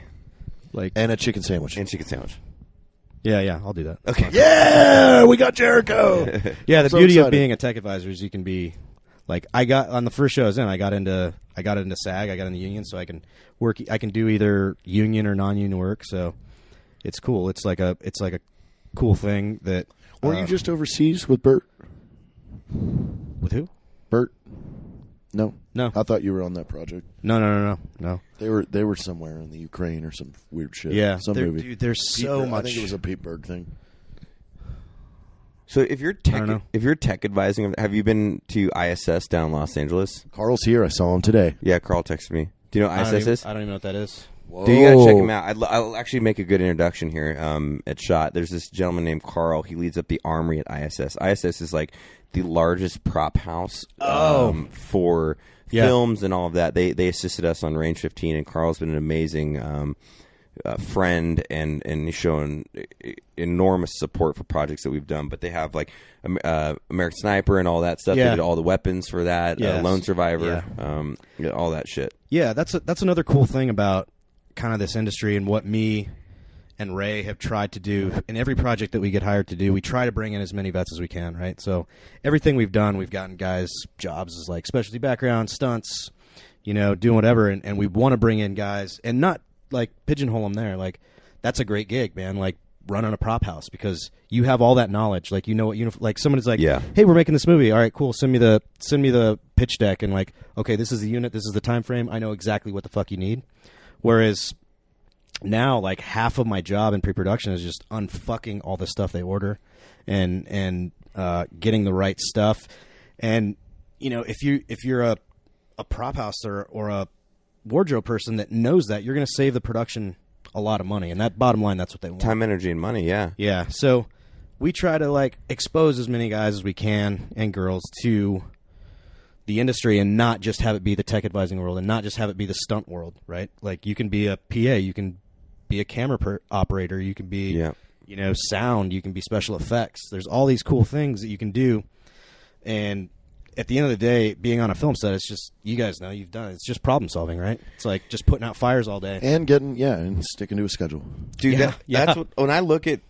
and a chicken sandwich. Yeah, I'll do that. Okay. Yeah, we got Jariko. Yeah, the beauty of being a tech advisor is you can be like I got on the first show I was in. I got into SAG. I got in the union, so I can work. I can do either union or non-union work. So it's cool. It's like a cool thing that. Were you just overseas with Bert? With who? Bert? No. I thought you were on that project. No. They were somewhere in the Ukraine or some weird shit. Yeah, some movie. Dude, there's so much. I think it was a Pete Berg thing. So if you're tech advising, have you been to ISS down in Los Angeles? Carl's here. I saw him today. Yeah, Carl texted me. Do you know what ISS is? I don't even know what that is. Whoa. Dude, you gotta check him out. I'll actually make a good introduction here at SHOT. There's this gentleman named Carl. He leads up the armory at ISS. ISS is like the largest prop house for films and all of that. They assisted us on Range 15, and Carl's been an amazing friend, and he's shown enormous support for projects that we've done. But they have like American Sniper and all that stuff. They did all the weapons for that. Lone Survivor, all that shit. Yeah, that's another cool thing about kind of this industry and what me and Ray have tried to do in every project that we get hired to do. We try to bring in as many vets as we can, right? So everything we've done, we've gotten guys jobs as like specialty background, stunts, doing whatever, and we want to bring in guys and not like pigeonhole them there. Like that's a great gig, man. Like running a prop house because you have all that knowledge. Like like someone's like, hey, we're making this movie. All right, cool. Send me the pitch deck and like, okay, this is the unit, this is the time frame. I know exactly what the fuck you need. Whereas now, like half of my job in pre-production is just unfucking all the stuff they order, and getting the right stuff. And if you're a prop house or a wardrobe person that knows that, you're going to save the production a lot of money. And that bottom line, that's what they want. Time, energy, and money. Yeah. Yeah. So we try to like expose as many guys as we can and girls to the industry and not just have it be the tech advising world and not just have it be the stunt world, right? Like you can be a PA, you can be a camera operator, you can be, sound, you can be special effects. There's all these cool things that you can do. And at the end of the day, being on a film set, it's just, you guys know, you've done it. It's just problem solving, right? It's like just putting out fires all day. And and sticking to a schedule. Dude, that's what, when I look at,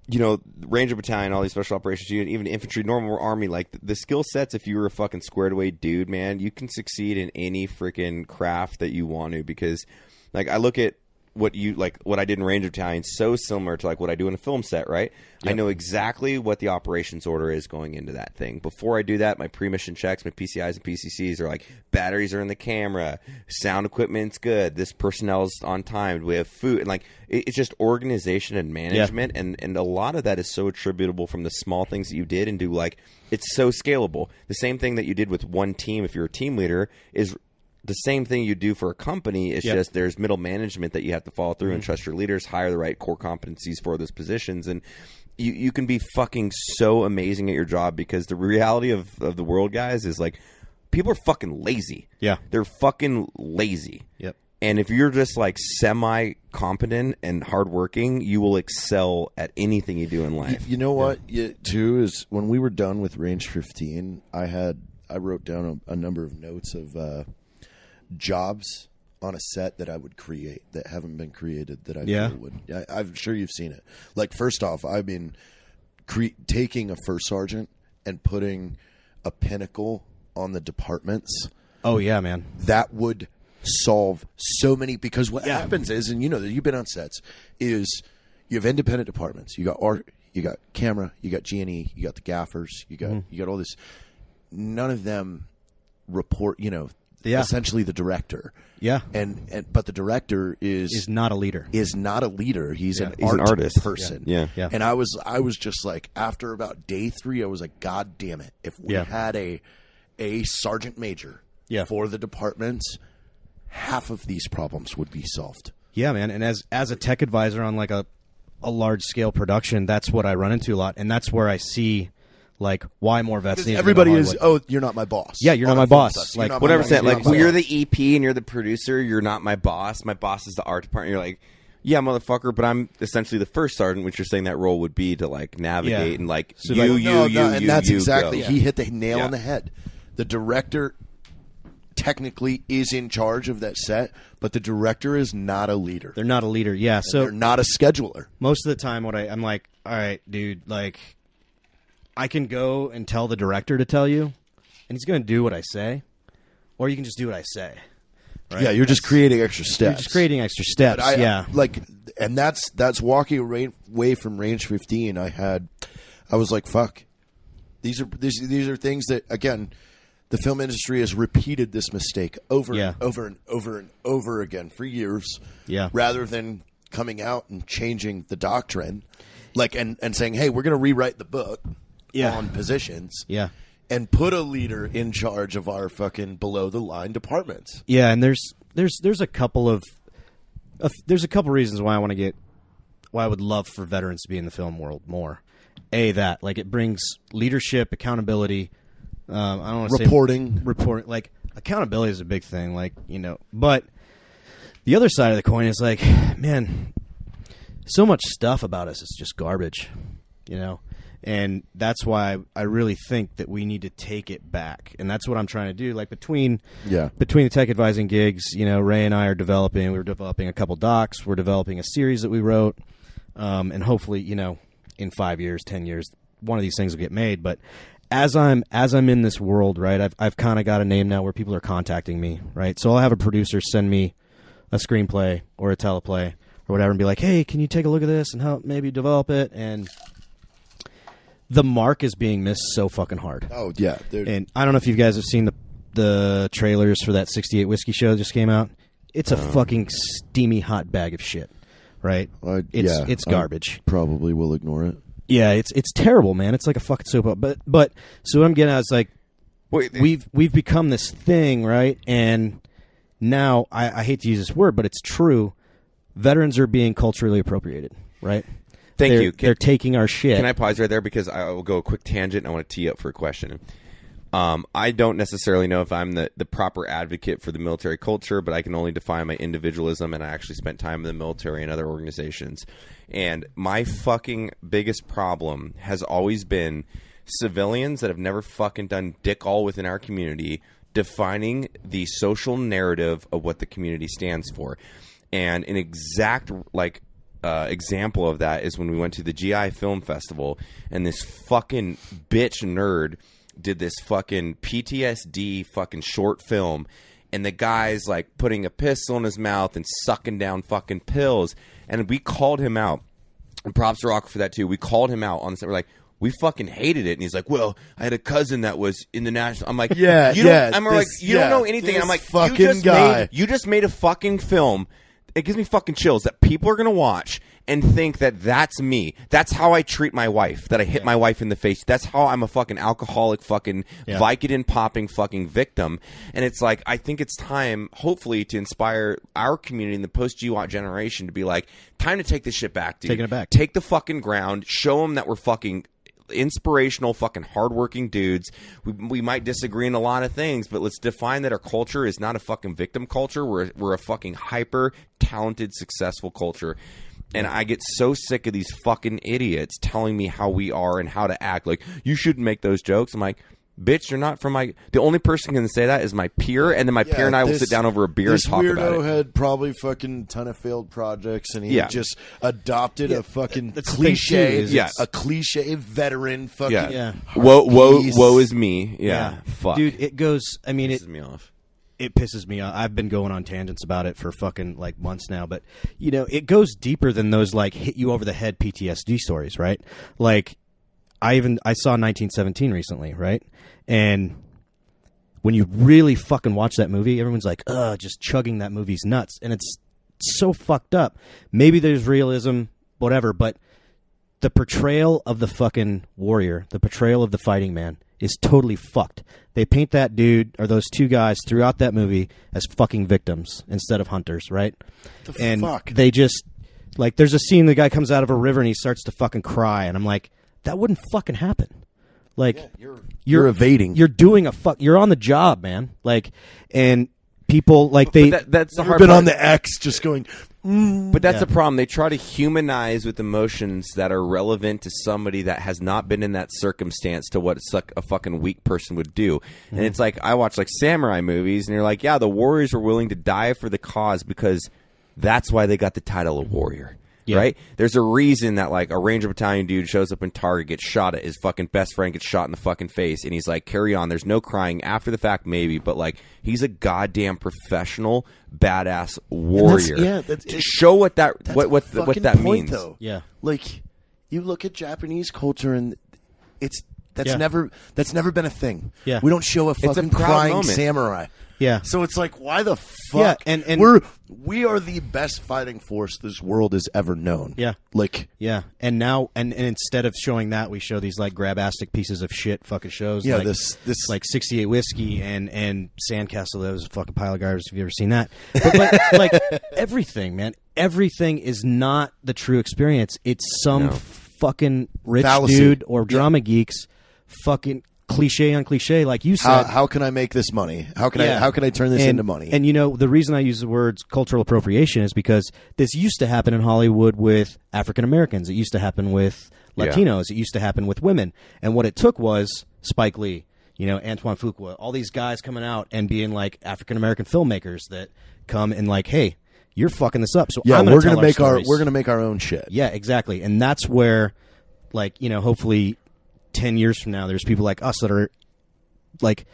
Ranger Battalion, all these special operations unit, even infantry, normal army, like the skill sets, if you were a fucking squared away dude, man, you can succeed in any freaking craft that you want to, because like I look at what I did in Ranger Battalion, so similar to like what I do in a film set, right? Yep. I know exactly what the operations order is going into that thing. Before I do that, my pre-mission checks, my PCIs and PCCs are like, batteries are in the camera, sound equipment's good, this personnel's on time, we have food, and like it's just organization and management, and a lot of that is so attributable from the small things that you did and do, like it's so scalable. The same thing that you did with one team, if you're a team leader, is the same thing you do for a company. It's just there's middle management that you have to follow through and trust your leaders, hire the right core competencies for those positions, and you can be fucking so amazing at your job, because the reality of the world, guys, is like people are fucking lazy. Yeah. They're fucking lazy. Yep. And if you're just like semi-competent and hardworking, you will excel at anything you do in life. You know what, too, is when we were done with Range 15, I wrote down a number of notes of jobs on a set that I would create that haven't been created that I feel would. I'm sure you've seen it. Like, first off, I've been taking a first sergeant and putting a pinnacle on the departments. Oh, yeah, man. That would solve so many, because what happens is, and you've been on sets, is you have independent departments. You got art, you got camera, you got G&E, you got the gaffers, you got all this. None of them report, essentially the director. Yeah. But the director is not a leader. He's an artist person. Yeah. And I was just like, after about day 3, I was like, God damn it. If we had a sergeant major for the departments, half of these problems would be solved. Yeah, man. And as a tech advisor on like a large scale production, that's what I run into a lot. And that's where I see Like, why more vets? Everybody is. Oh, you're not my boss. Yeah, you're not my boss. Like, whatever. Like, you're the EP and you're the producer. You're not my boss. My boss is the art department. You're like, yeah, motherfucker. But I'm essentially the first sergeant, which you're saying that role would be to like navigate and like so and that's exactly. Go. He hit the nail on the head. The director technically is in charge of that set, but the director is not a leader. They're not a leader. Yeah, so they're not a scheduler. Most of the time, I'm like, all right, dude, like, I can go and tell the director to tell you, and he's going to do what I say, or you can just do what I say. Right? Yeah, you're just creating extra steps. You're just creating extra steps. And that's walking away from Range 15. I was like, fuck. These are things that, again, the film industry has repeated this mistake over and over and over and over again for years. Yeah. Rather than coming out and changing the doctrine, like and saying, hey, we're going to rewrite the book on positions. Yeah. And put a leader in charge of our fucking below the line departments. Yeah, and there's a couple of reasons why I would love for veterans to be in the film world more. That like it brings leadership, accountability. I don't want to say reporting. Like accountability is a big thing. Like but the other side of the coin is like, man, so much stuff about us is just garbage, And that's why I really think that we need to take it back, and that's what I'm trying to do. Like between the tech advising gigs, Ray and I are developing. We're developing a couple docs. We're developing a series that we wrote, and hopefully, in 5 years, 10 years, one of these things will get made. But as I'm in this world, right, I've kind of got a name now where people are contacting me, right. So I'll have a producer send me a screenplay or a teleplay or whatever, and be like, "Hey, can you take a look at this and help maybe develop it?" And the mark is being missed so fucking hard. Oh, yeah. And I don't know if you guys have seen the trailers for that 68 Whiskey show that just came out. It's a fucking steamy hot bag of shit, right? It's garbage. I probably will ignore it. Yeah, it's terrible, man. It's like a fucking soap opera. But so what I'm getting at is like, we've become this thing, right? And now, I hate to use this word, but it's true. Veterans are being culturally appropriated, right? Thank you. They're taking our shit. Can I pause right there because I will go a quick tangent and I want to tee up for a question. I don't necessarily know if I'm the proper advocate for the military culture, but I can only define my individualism, and I actually spent time in the military and other organizations. And my fucking biggest problem has always been civilians that have never fucking done dick all within our community defining the social narrative of what the community stands for. And an exact, example of that is when we went to the GI Film Festival, and this fucking bitch nerd did this fucking PTSD fucking short film, and the guy's like putting a pistol in his mouth and sucking down fucking pills, and we called him out. And props to Rock for that too. We called him out on the set. We're like, we fucking hated it, and he's like, well, I had a cousin that was in the national. I'm like, you don't know anything. I'm like, you just made a fucking film. It gives me fucking chills that people are going to watch and think that that's me. That's how I treat my wife, that I hit my wife in the face. That's how I'm a fucking alcoholic, fucking Vicodin popping fucking victim. And it's like, I think it's time, hopefully, to inspire our community in the post-GWAT generation to be like, time to take this shit back, dude. Taking it back. Take the fucking ground. Show them that we're fucking inspirational, fucking hardworking dudes. We might disagree in a lot of things, but let's define that our culture is not a fucking victim culture. We're a fucking hyper talented, successful culture. And I get so sick of these fucking idiots telling me how we are and how to act. Like, you shouldn't make those jokes. I'm like, bitch, you're not from my... The only person who can say that is my peer, and then my peer and I will sit down over a beer and talk about it. This weirdo had probably fucking ton of failed projects, and he just adopted a fucking cliche, a cliche veteran fucking... Woe is me. Yeah. Fuck. Dude, it goes... I mean, it pisses me off. It pisses me off. I've been going on tangents about it for fucking like months now, but it goes deeper than those like hit you over the head PTSD stories, right? Like, I saw 1917 recently, right? And when you really fucking watch that movie, everyone's like, just chugging that movie's nuts. And it's so fucked up. Maybe there's realism, whatever, but the portrayal of the fucking warrior, the portrayal of the fighting man is totally fucked. They paint that dude or those two guys throughout that movie as fucking victims instead of hunters, right? They just, like, there's a scene the guy comes out of a river and he starts to fucking cry, and I'm like, that wouldn't fucking happen. Like you're evading. You're doing you're on the job, man. Like, and people like that's the hard been part. On the X, just going. But that's the problem. They try to humanize with emotions that are relevant to somebody that has not been in that circumstance to what a fucking weak person would do. And it's like, I watch like samurai movies, and you're like, yeah, the warriors were willing to die for the cause because that's why they got the title of warrior. Yeah. Right? There's a reason that like a Ranger Battalion dude shows up in Target, gets shot at, his fucking best friend gets shot in the fucking face, and he's like, carry on. There's no crying after the fact, maybe, but like he's a goddamn professional, badass warrior. To show what that means. Though. Yeah, like you look at Japanese culture, and that's never been a thing. Yeah, we don't show a fucking crying samurai. Yeah. So it's like, why the fuck? Yeah, and we are the best fighting force this world has ever known. Yeah. Like, yeah. And now, and instead of showing that, we show these like grabastic pieces of shit fucking shows. Yeah. Like, this like 68 Whiskey and Sandcastle. That was a fucking pile of garbage. Have you ever seen that? But like everything, man. Everything is not the true experience. It's some fucking rich fallacy. Dude or drama geeks fucking cliche on cliche, like you said. How can I make this money? How can I turn this into money? And you know, the reason I use the words cultural appropriation is because this used to happen in Hollywood with African Americans. It used to happen with Latinos. It used to happen with women. And what it took was Spike Lee, you know, Antoine Fuqua, all these guys coming out and being like African American filmmakers that come and like, hey, you're fucking this up. So I'm we're gonna make our own shit. Yeah, exactly. And that's where, like, you know, hopefully 10 years from now, there's people like us that are like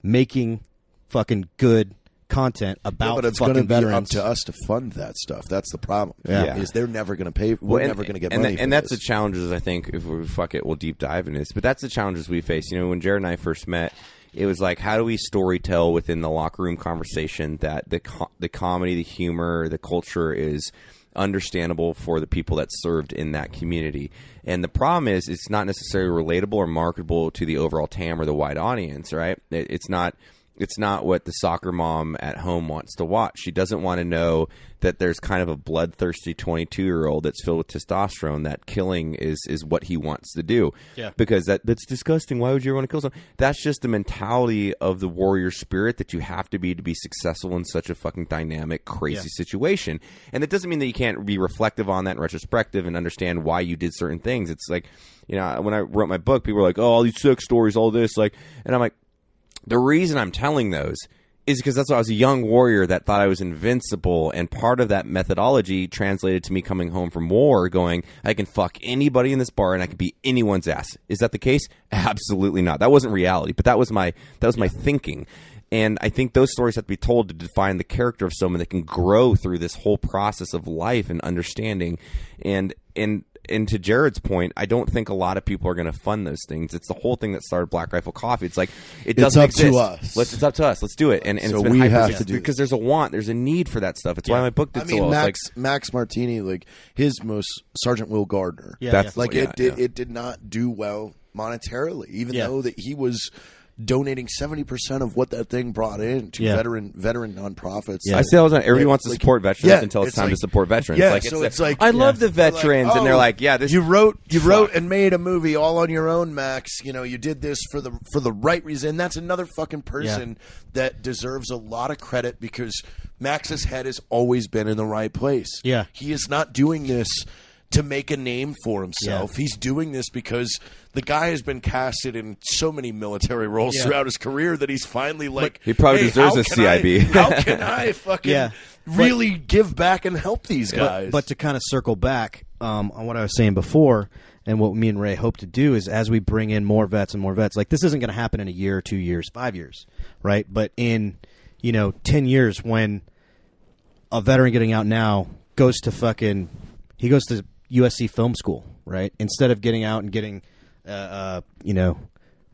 making fucking good content about but it's fucking going to be veterans. up to us to fund that stuff. That's the problem. Yeah. Is they're never going to pay. We're never going to get money. And that's the challenges. I think if we we'll deep dive into this. But that's the challenges we face. You know, when Jared and I first met, it was like, how do we storytell within the locker room conversation that the comedy, the humor, the culture is understandable for the people that served in that community. And the problem is it's not necessarily relatable or marketable to the overall TAM or the wide audience, right? It's not what the soccer mom at home wants to watch. She doesn't want to know that there's kind of a bloodthirsty 22-year-old that's filled with testosterone, that killing is what he wants to do. Yeah. Because that's disgusting. Why would you ever want to kill someone? That's just the mentality of the warrior spirit that you have to be successful in such a fucking dynamic, crazy situation. And that doesn't mean that you can't be reflective on that and retrospective and understand why you did certain things. It's like, you know, when I wrote my book, people were like, oh, all these sex stories, all this, like, and I'm like, the reason I'm telling those is because that's why I was a young warrior that thought I was invincible, and part of that methodology translated to me coming home from war going, I can fuck anybody in this bar and I can beat anyone's ass. Is that the case? Absolutely not. That wasn't reality, but that was my thinking. And I think those stories have to be told to define the character of someone that can grow through this whole process of life and understanding. And to Jared's point, I don't think a lot of people are going to fund those things. It's the whole thing that started Black Rifle Coffee. It's like, it doesn't exist. It's up to us. It's up to us. Let's do it. And so it's been we have to do because there's a need for that stuff. It's why my book did so well. Max Martini, like his most Sergeant Will Gardner. Yeah, that's like it did not do well monetarily, even though that he was donating 70% of what that thing brought in to veteran nonprofits. I say all the time, everybody wants to support veterans until it's time to support veterans. Yeah, it's like I love the veterans, and they're like, yeah, this you wrote and made a movie all on your own, Max. You know, you did this for the right reason. That's another fucking person that deserves a lot of credit because Max's head has always been in the right place. Yeah, he is not doing this to make a name for himself. He's doing this because the guy has been casted in so many military roles throughout his career that he's finally like, he probably deserves a CIB. How can I fucking really give back and help these guys? But to kind of circle back on what I was saying before, and what me and Ray hope to do is as we bring in more vets and more vets, like this isn't going to happen in a year, 2 years, 5 years, right? But in 10 years, when a veteran getting out now goes to USC film school, right? Instead of getting out and getting,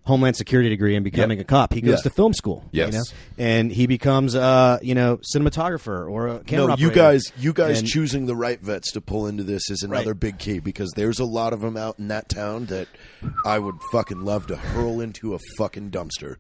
Homeland Security degree and becoming a cop, he goes to film school. Yes, and he becomes, cinematographer or a camera operator. You guys choosing the right vets to pull into this is another big key because there's a lot of them out in that town that I would fucking love to hurl into a fucking dumpster.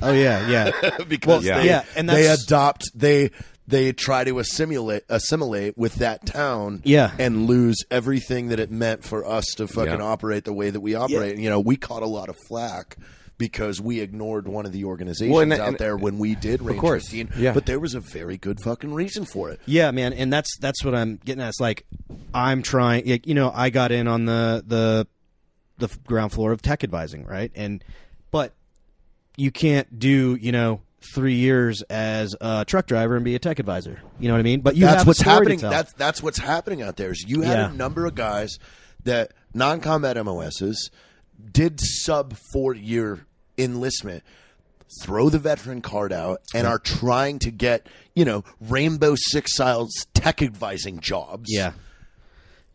Oh yeah, because and they they try to assimilate with that town, and lose everything that it meant for us to fucking operate the way that we operate. You know, we caught a lot of flack because we ignored one of the organizations out there when we did Range 15. But there was a very good fucking reason for it. Yeah, man, and that's what I'm getting at. It's like I'm trying. You know, I got in on the ground floor of tech advising, right? But you can't do 3 years as a truck driver and be a tech advisor. You know what I mean? But that's what's happening. That's what's happening out there. Is you had a number of guys that non-combat MOSs did sub 4-year enlistment, throw the veteran card out, and are trying to get Rainbow Six Siles tech advising jobs.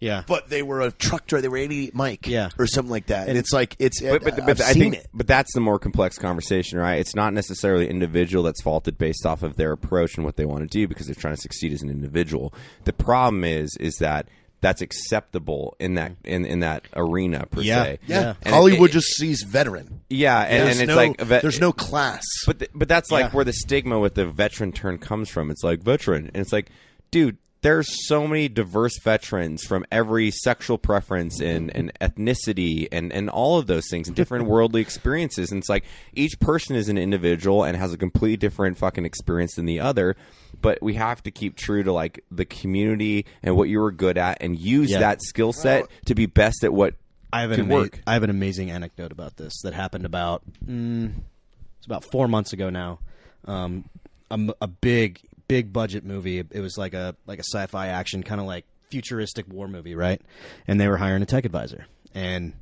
Yeah, but they were a truck driver. They were 88 Mike, or something like that. And it's like but that's the more complex conversation, right? It's not necessarily an individual that's faulted based off of their approach and what they want to do because they're trying to succeed as an individual. The problem is that that's acceptable in that arena per se. Yeah. And Hollywood just sees veteran. Yeah, and it's like there's no class. But that's like where the stigma with the veteran term comes from. It's like veteran, and it's like, dude, there's so many diverse veterans from every sexual preference and ethnicity and all of those things and different worldly experiences. And it's like each person is an individual and has a completely different fucking experience than the other. But we have to keep true to like the community and what you were good at and use that skill set to be best at what can work. I have an amazing anecdote about this that happened about it's about 4 months ago now. A big budget movie. It was like a sci-fi action kind of like futuristic war movie, right? And they were hiring a tech advisor and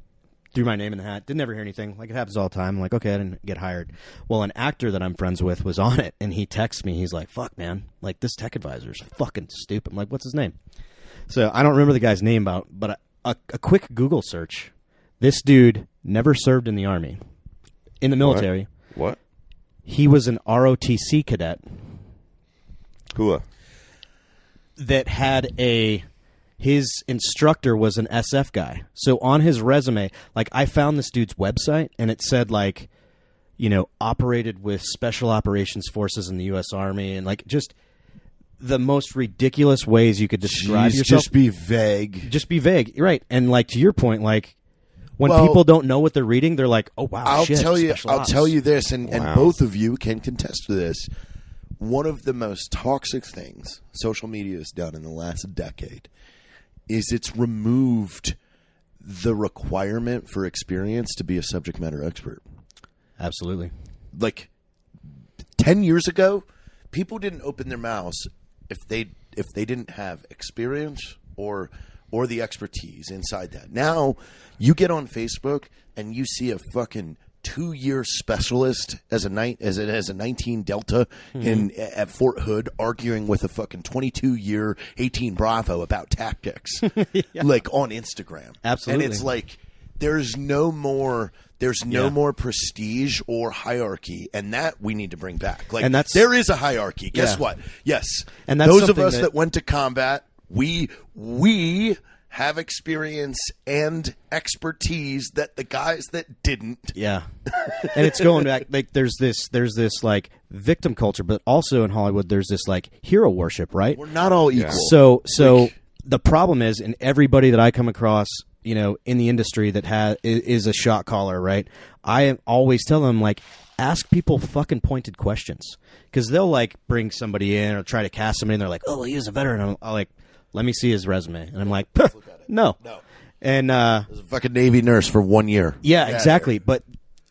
threw my name in the hat. Didn't ever hear anything. Like it happens all the time. I'm like, okay, I didn't get hired. Well, an actor that I'm friends with was on it, and he texts me. He's like, "Fuck, man! Like this tech advisor is fucking stupid." I'm like, "What's his name?" So I don't remember the guy's name, but a quick Google search. This dude never served in the Army, in the military. What? He was an ROTC cadet. Cool. That had his instructor was an SF guy. So on his resume, like I found this dude's website and it said like, operated with special operations forces in the U.S. Army and like just the most ridiculous ways you could describe yourself. Just be vague. Just be vague. Right. And like to your point, like when people don't know what they're reading, they're like, oh wow, I'll tell you this, and both of you can contest to this. One of the most toxic things social media has done in the last decade is it's removed the requirement for experience to be a subject matter expert. Absolutely. Like 10 years ago, people didn't open their mouths if they didn't have experience or the expertise inside that. Now, you get on Facebook and you see a fucking 2-year specialist as a 19 Delta at Fort Hood arguing with a fucking 22-year 18 Bravo about tactics, like on Instagram. Absolutely, and it's like there's no more prestige or hierarchy, and that we need to bring back. Like, and there is a hierarchy. Guess what? Yes, and that's those of us that went to combat, we have experience and expertise that the guys that didn't. Yeah. And it's going back, like there's this like victim culture, but also in Hollywood there's this like hero worship, right? We're not all equal. So the problem is, and everybody that I come across, in the industry that is a shot caller, right? I always tell them like, ask people fucking pointed questions, because they'll like bring somebody in or try to cast somebody and they're like, oh, he was a veteran. I'm like, let me see his resume. And I'm like, no. And there's a fucking Navy nurse for 1 year. Yeah, exactly. But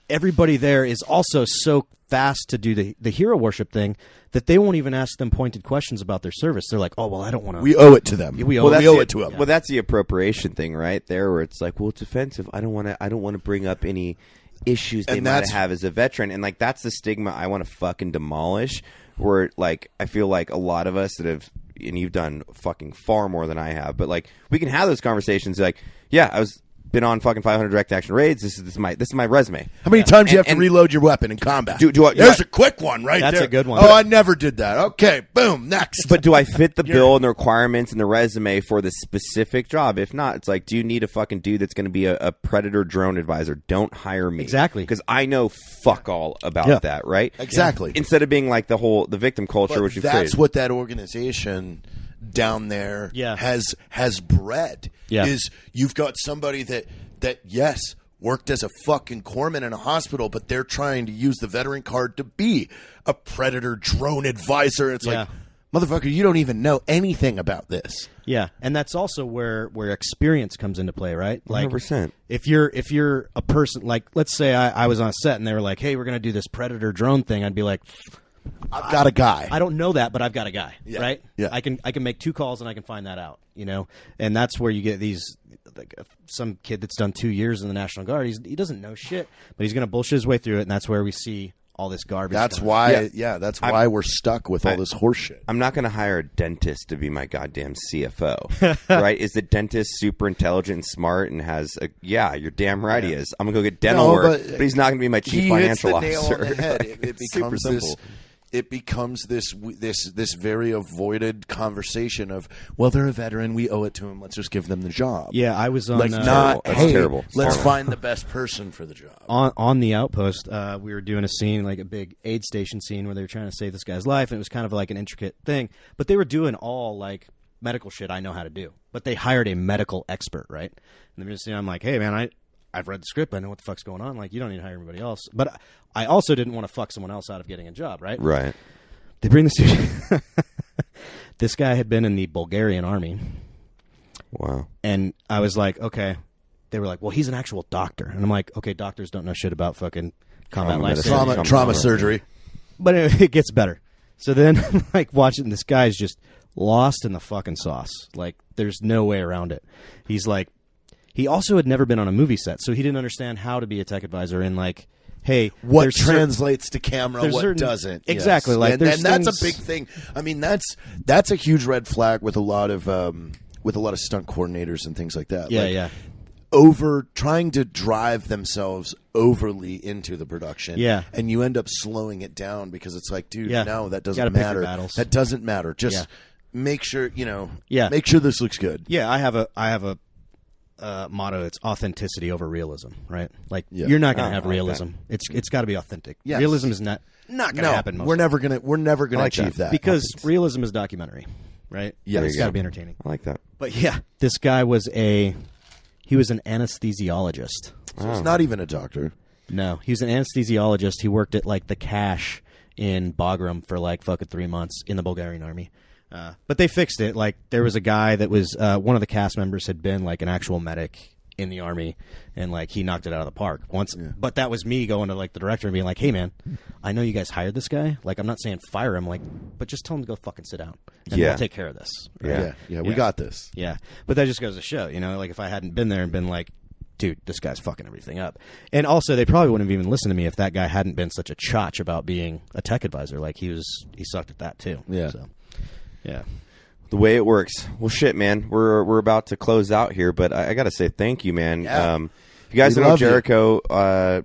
everybody there is also so fast to do the hero worship thing that they won't even ask them pointed questions about their service. They're like, oh, well, I don't want to. We owe it to them. We owe it to them. Well, that's the appropriation thing right there, where it's like, well, it's offensive. I don't want to bring up any issues they might have as a veteran. And like, that's the stigma I want to fucking demolish, where like, I feel like a lot of us that have, and you've done fucking far more than I have, but like we can have those conversations like, yeah, been on fucking 500 direct action raids. This is my resume. How many times you have to reload your weapon in combat? There's a quick one right there. That's a good one. Oh, I never did that. Okay, boom, next. But do I fit the bill and the requirements and the resume for the specific job? If not, it's like, do you need a fucking dude that's going to be a predator drone advisor? Don't hire me. Exactly. Because I know fuck all about that, right? Exactly. Instead of being like the victim culture, which that's what that organization down there has bred. Is you've got somebody that yes, worked as a fucking corpsman in a hospital, but they're trying to use the veteran card to be a predator drone advisor. It's like, motherfucker, you don't even know anything about this. Yeah, and that's also where experience comes into play, right? Like 100%. If you're a person, like, let's say I was on a set and they were like, hey, we're going to do this predator drone thing, I'd be like, I've got a guy. I don't know that, but I've got a guy, right? Yeah. I can make 2 calls and I can find that out, And that's where you get these, like, some kid that's done 2 years in the National Guard. He doesn't know shit, but he's going to bullshit his way through it, and that's where we see all this garbage. That's why, that's why we're stuck with all this horse shit. I'm not going to hire a dentist to be my goddamn CFO, right? Is the dentist super intelligent and smart and has you're damn right he is. I'm going to go get dental work, but he's not going to be my chief financial officer. Nail on the head. It becomes simple. It becomes this very avoided conversation of, well, they're a veteran, we owe it to them, let's just give them the job. Yeah, I was on that's terrible. Let's find the best person for the job. On the Outpost, we were doing a scene, like a big aid station scene, where they were trying to save this guy's life, and it was kind of like an intricate thing. But they were doing all like medical shit I know how to do. But they hired a medical expert, right? And I'm like, hey man, I've read the script. I know what the fuck's going on. Like, you don't need to hire anybody else. But I also didn't want to fuck someone else out of getting a job, right? Right. They bring this dude. This guy had been in the Bulgarian army. Wow. And I was like, okay. They were like, well, he's an actual doctor. And I'm like, okay, doctors don't know shit about fucking combat life. Trauma surgery. But it gets better. So then, like, watching this guy's just lost in the fucking sauce. Like, there's no way around it. He's like, he also had never been on a movie set, so he didn't understand how to be a tech advisor and, like, hey, what translates to camera, what doesn't. Exactly. Yes. Like, and that's a big thing. I mean, that's a huge red flag with a lot of stunt coordinators and things like that. Yeah, over trying to drive themselves overly into the production. Yeah. And you end up slowing it down because it's like, dude, no, that doesn't matter. That doesn't matter. Just make sure, make sure this looks good. Yeah, I have a motto. It's authenticity over realism, right? Like, you're not going to have realism. It's got to be authentic. Yes. Realism is not going to happen. We're never gonna achieve that because realism is documentary, right? Yeah, it's got to be entertaining. I like that. But yeah, this guy was an anesthesiologist. So he's not even a doctor. No, he was an anesthesiologist. He worked at like the cache in Bagram for like fucking 3 months in the Bulgarian army. But they fixed it. Like, there was a guy that was one of the cast members had been like an actual medic in the army, and like he knocked it out of the park once. Yeah. But that was me going to like the director and being like, "Hey man, I know you guys hired this guy. Like, I'm not saying fire him, like, but just tell him to go fucking sit down, and we'll take care of this." Right? Yeah, we got this. Yeah, but that just goes to show, like if I hadn't been there and been like, dude, this guy's fucking everything up. And also, they probably wouldn't have even listened to me if that guy hadn't been such a chotch about being a tech advisor. Like, he sucked at that too. Yeah. So, yeah. The way it works. Well, shit, man. We're about to close out here, but I got to say thank you, man. Yeah. If you guys don't know Jariko,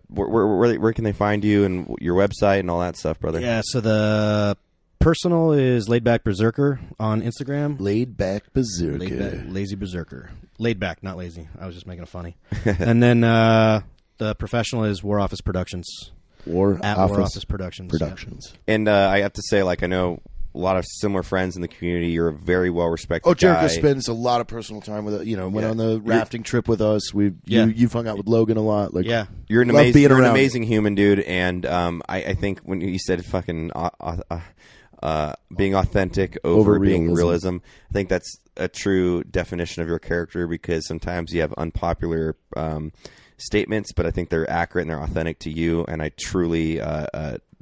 where can they find you and your website and all that stuff, brother? Yeah, so the personal is Laidback Berserker on Instagram. Laidback Berserker. Lazy Berserker. Laid back, not lazy. I was just making it funny. And then the professional is War Office Productions. War Office Productions. Yeah. And I have to say, like, I know a lot of similar friends in the community. You're a very well-respected guy. Jariko spends a lot of personal time with it. Went on the rafting trip with us. You've hung out with Logan a lot. Like, you're an amazing human, dude. And I think when you said fucking being authentic over being realism, I think that's a true definition of your character, because sometimes you have unpopular statements, but I think they're accurate and they're authentic to you. And I truly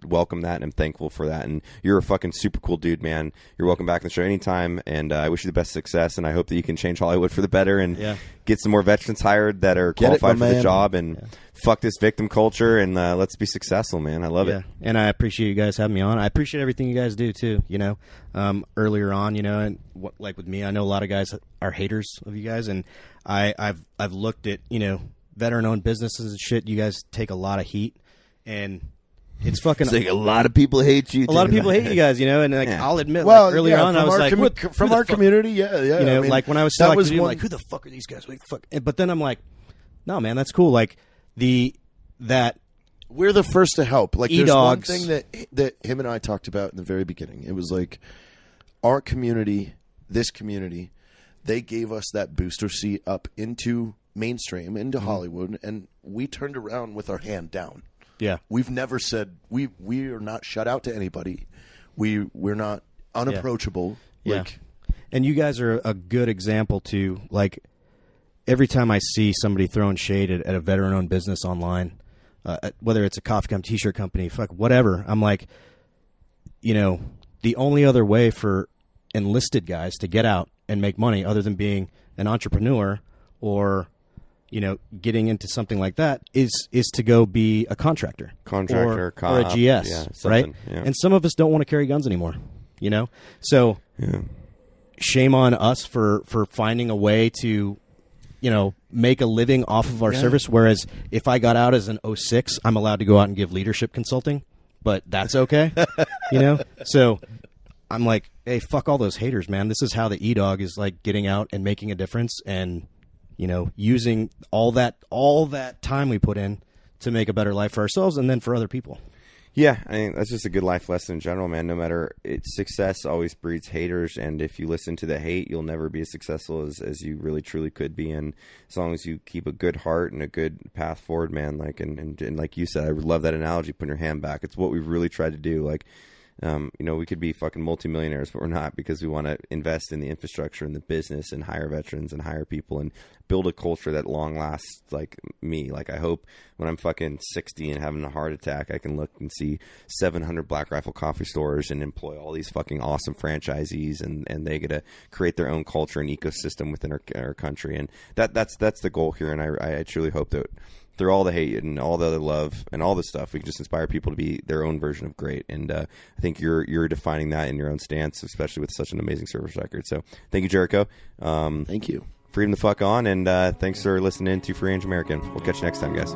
welcome that, and I'm thankful for that. And you're a fucking super cool dude, man. You're welcome back on the show anytime, and I wish you the best success, and I hope that you can change Hollywood for the better and get some more veterans hired that are qualified for the job, and fuck this victim culture, and let's be successful, man. I love it. And I appreciate you guys having me on. I appreciate everything you guys do too, earlier on, and like with me, I know a lot of guys are haters of you guys, and I've looked at, veteran-owned businesses and shit. You guys take a lot of heat, and it's fucking. It's like a lot of people hate you. A lot of people hate you guys, and I'll admit, earlier on, I was like, from our community, like when I was still like, who the fuck are these guys? Like, fuck. But then I'm like, no, man, that's cool. Like that we're the first to help. Like, there's one E-Dogs. thing that him and I talked about in the very beginning. It was like our community, this community, they gave us that booster seat up into mainstream, into Hollywood, and we turned around with our hand down. Yeah, we've never said we are not shut out to anybody. We're not unapproachable. Yeah. And you guys are a good example to, like, every time I see somebody throwing shade at a veteran-owned business online, whether it's a coffee company, t-shirt company, fuck whatever, I'm like, the only other way for enlisted guys to get out and make money other than being an entrepreneur or getting into something like that is to go be a contractor or a GS, right? Yeah. And some of us don't want to carry guns anymore, So shame on us for finding a way to, make a living off of our service. Whereas if I got out as an 06, I'm allowed to go out and give leadership consulting, but that's okay, So I'm like, hey, fuck all those haters, man. This is how the E-Dog is like getting out and making a difference, and using all that time we put in to make a better life for ourselves and then for other people. Yeah, I mean, that's just a good life lesson in general, man. No matter, success always breeds haters, and if you listen to the hate, you'll never be as successful as you really truly could be. And as long as you keep a good heart and a good path forward, man, like and like you said, I love that analogy, putting your hand back. It's what we've really tried to do. Like, we could be fucking multimillionaires, but we're not, because we want to invest in the infrastructure and the business and hire veterans and hire people and build a culture that long lasts. Like me, like I hope when I'm fucking 60 and having a heart attack, I can look and see 700 Black Rifle coffee stores and employ all these fucking awesome franchisees, and they get to create their own culture and ecosystem within our country. And that's the goal here. And I truly hope that through all the hate and all the other love and all the stuff, we can just inspire people to be their own version of great. And I think you're defining that in your own stance, especially with such an amazing service record. So thank you, Jariko. Thank you. Freedom the fuck on, and thanks for listening to Free Range American. We'll catch you next time, guys.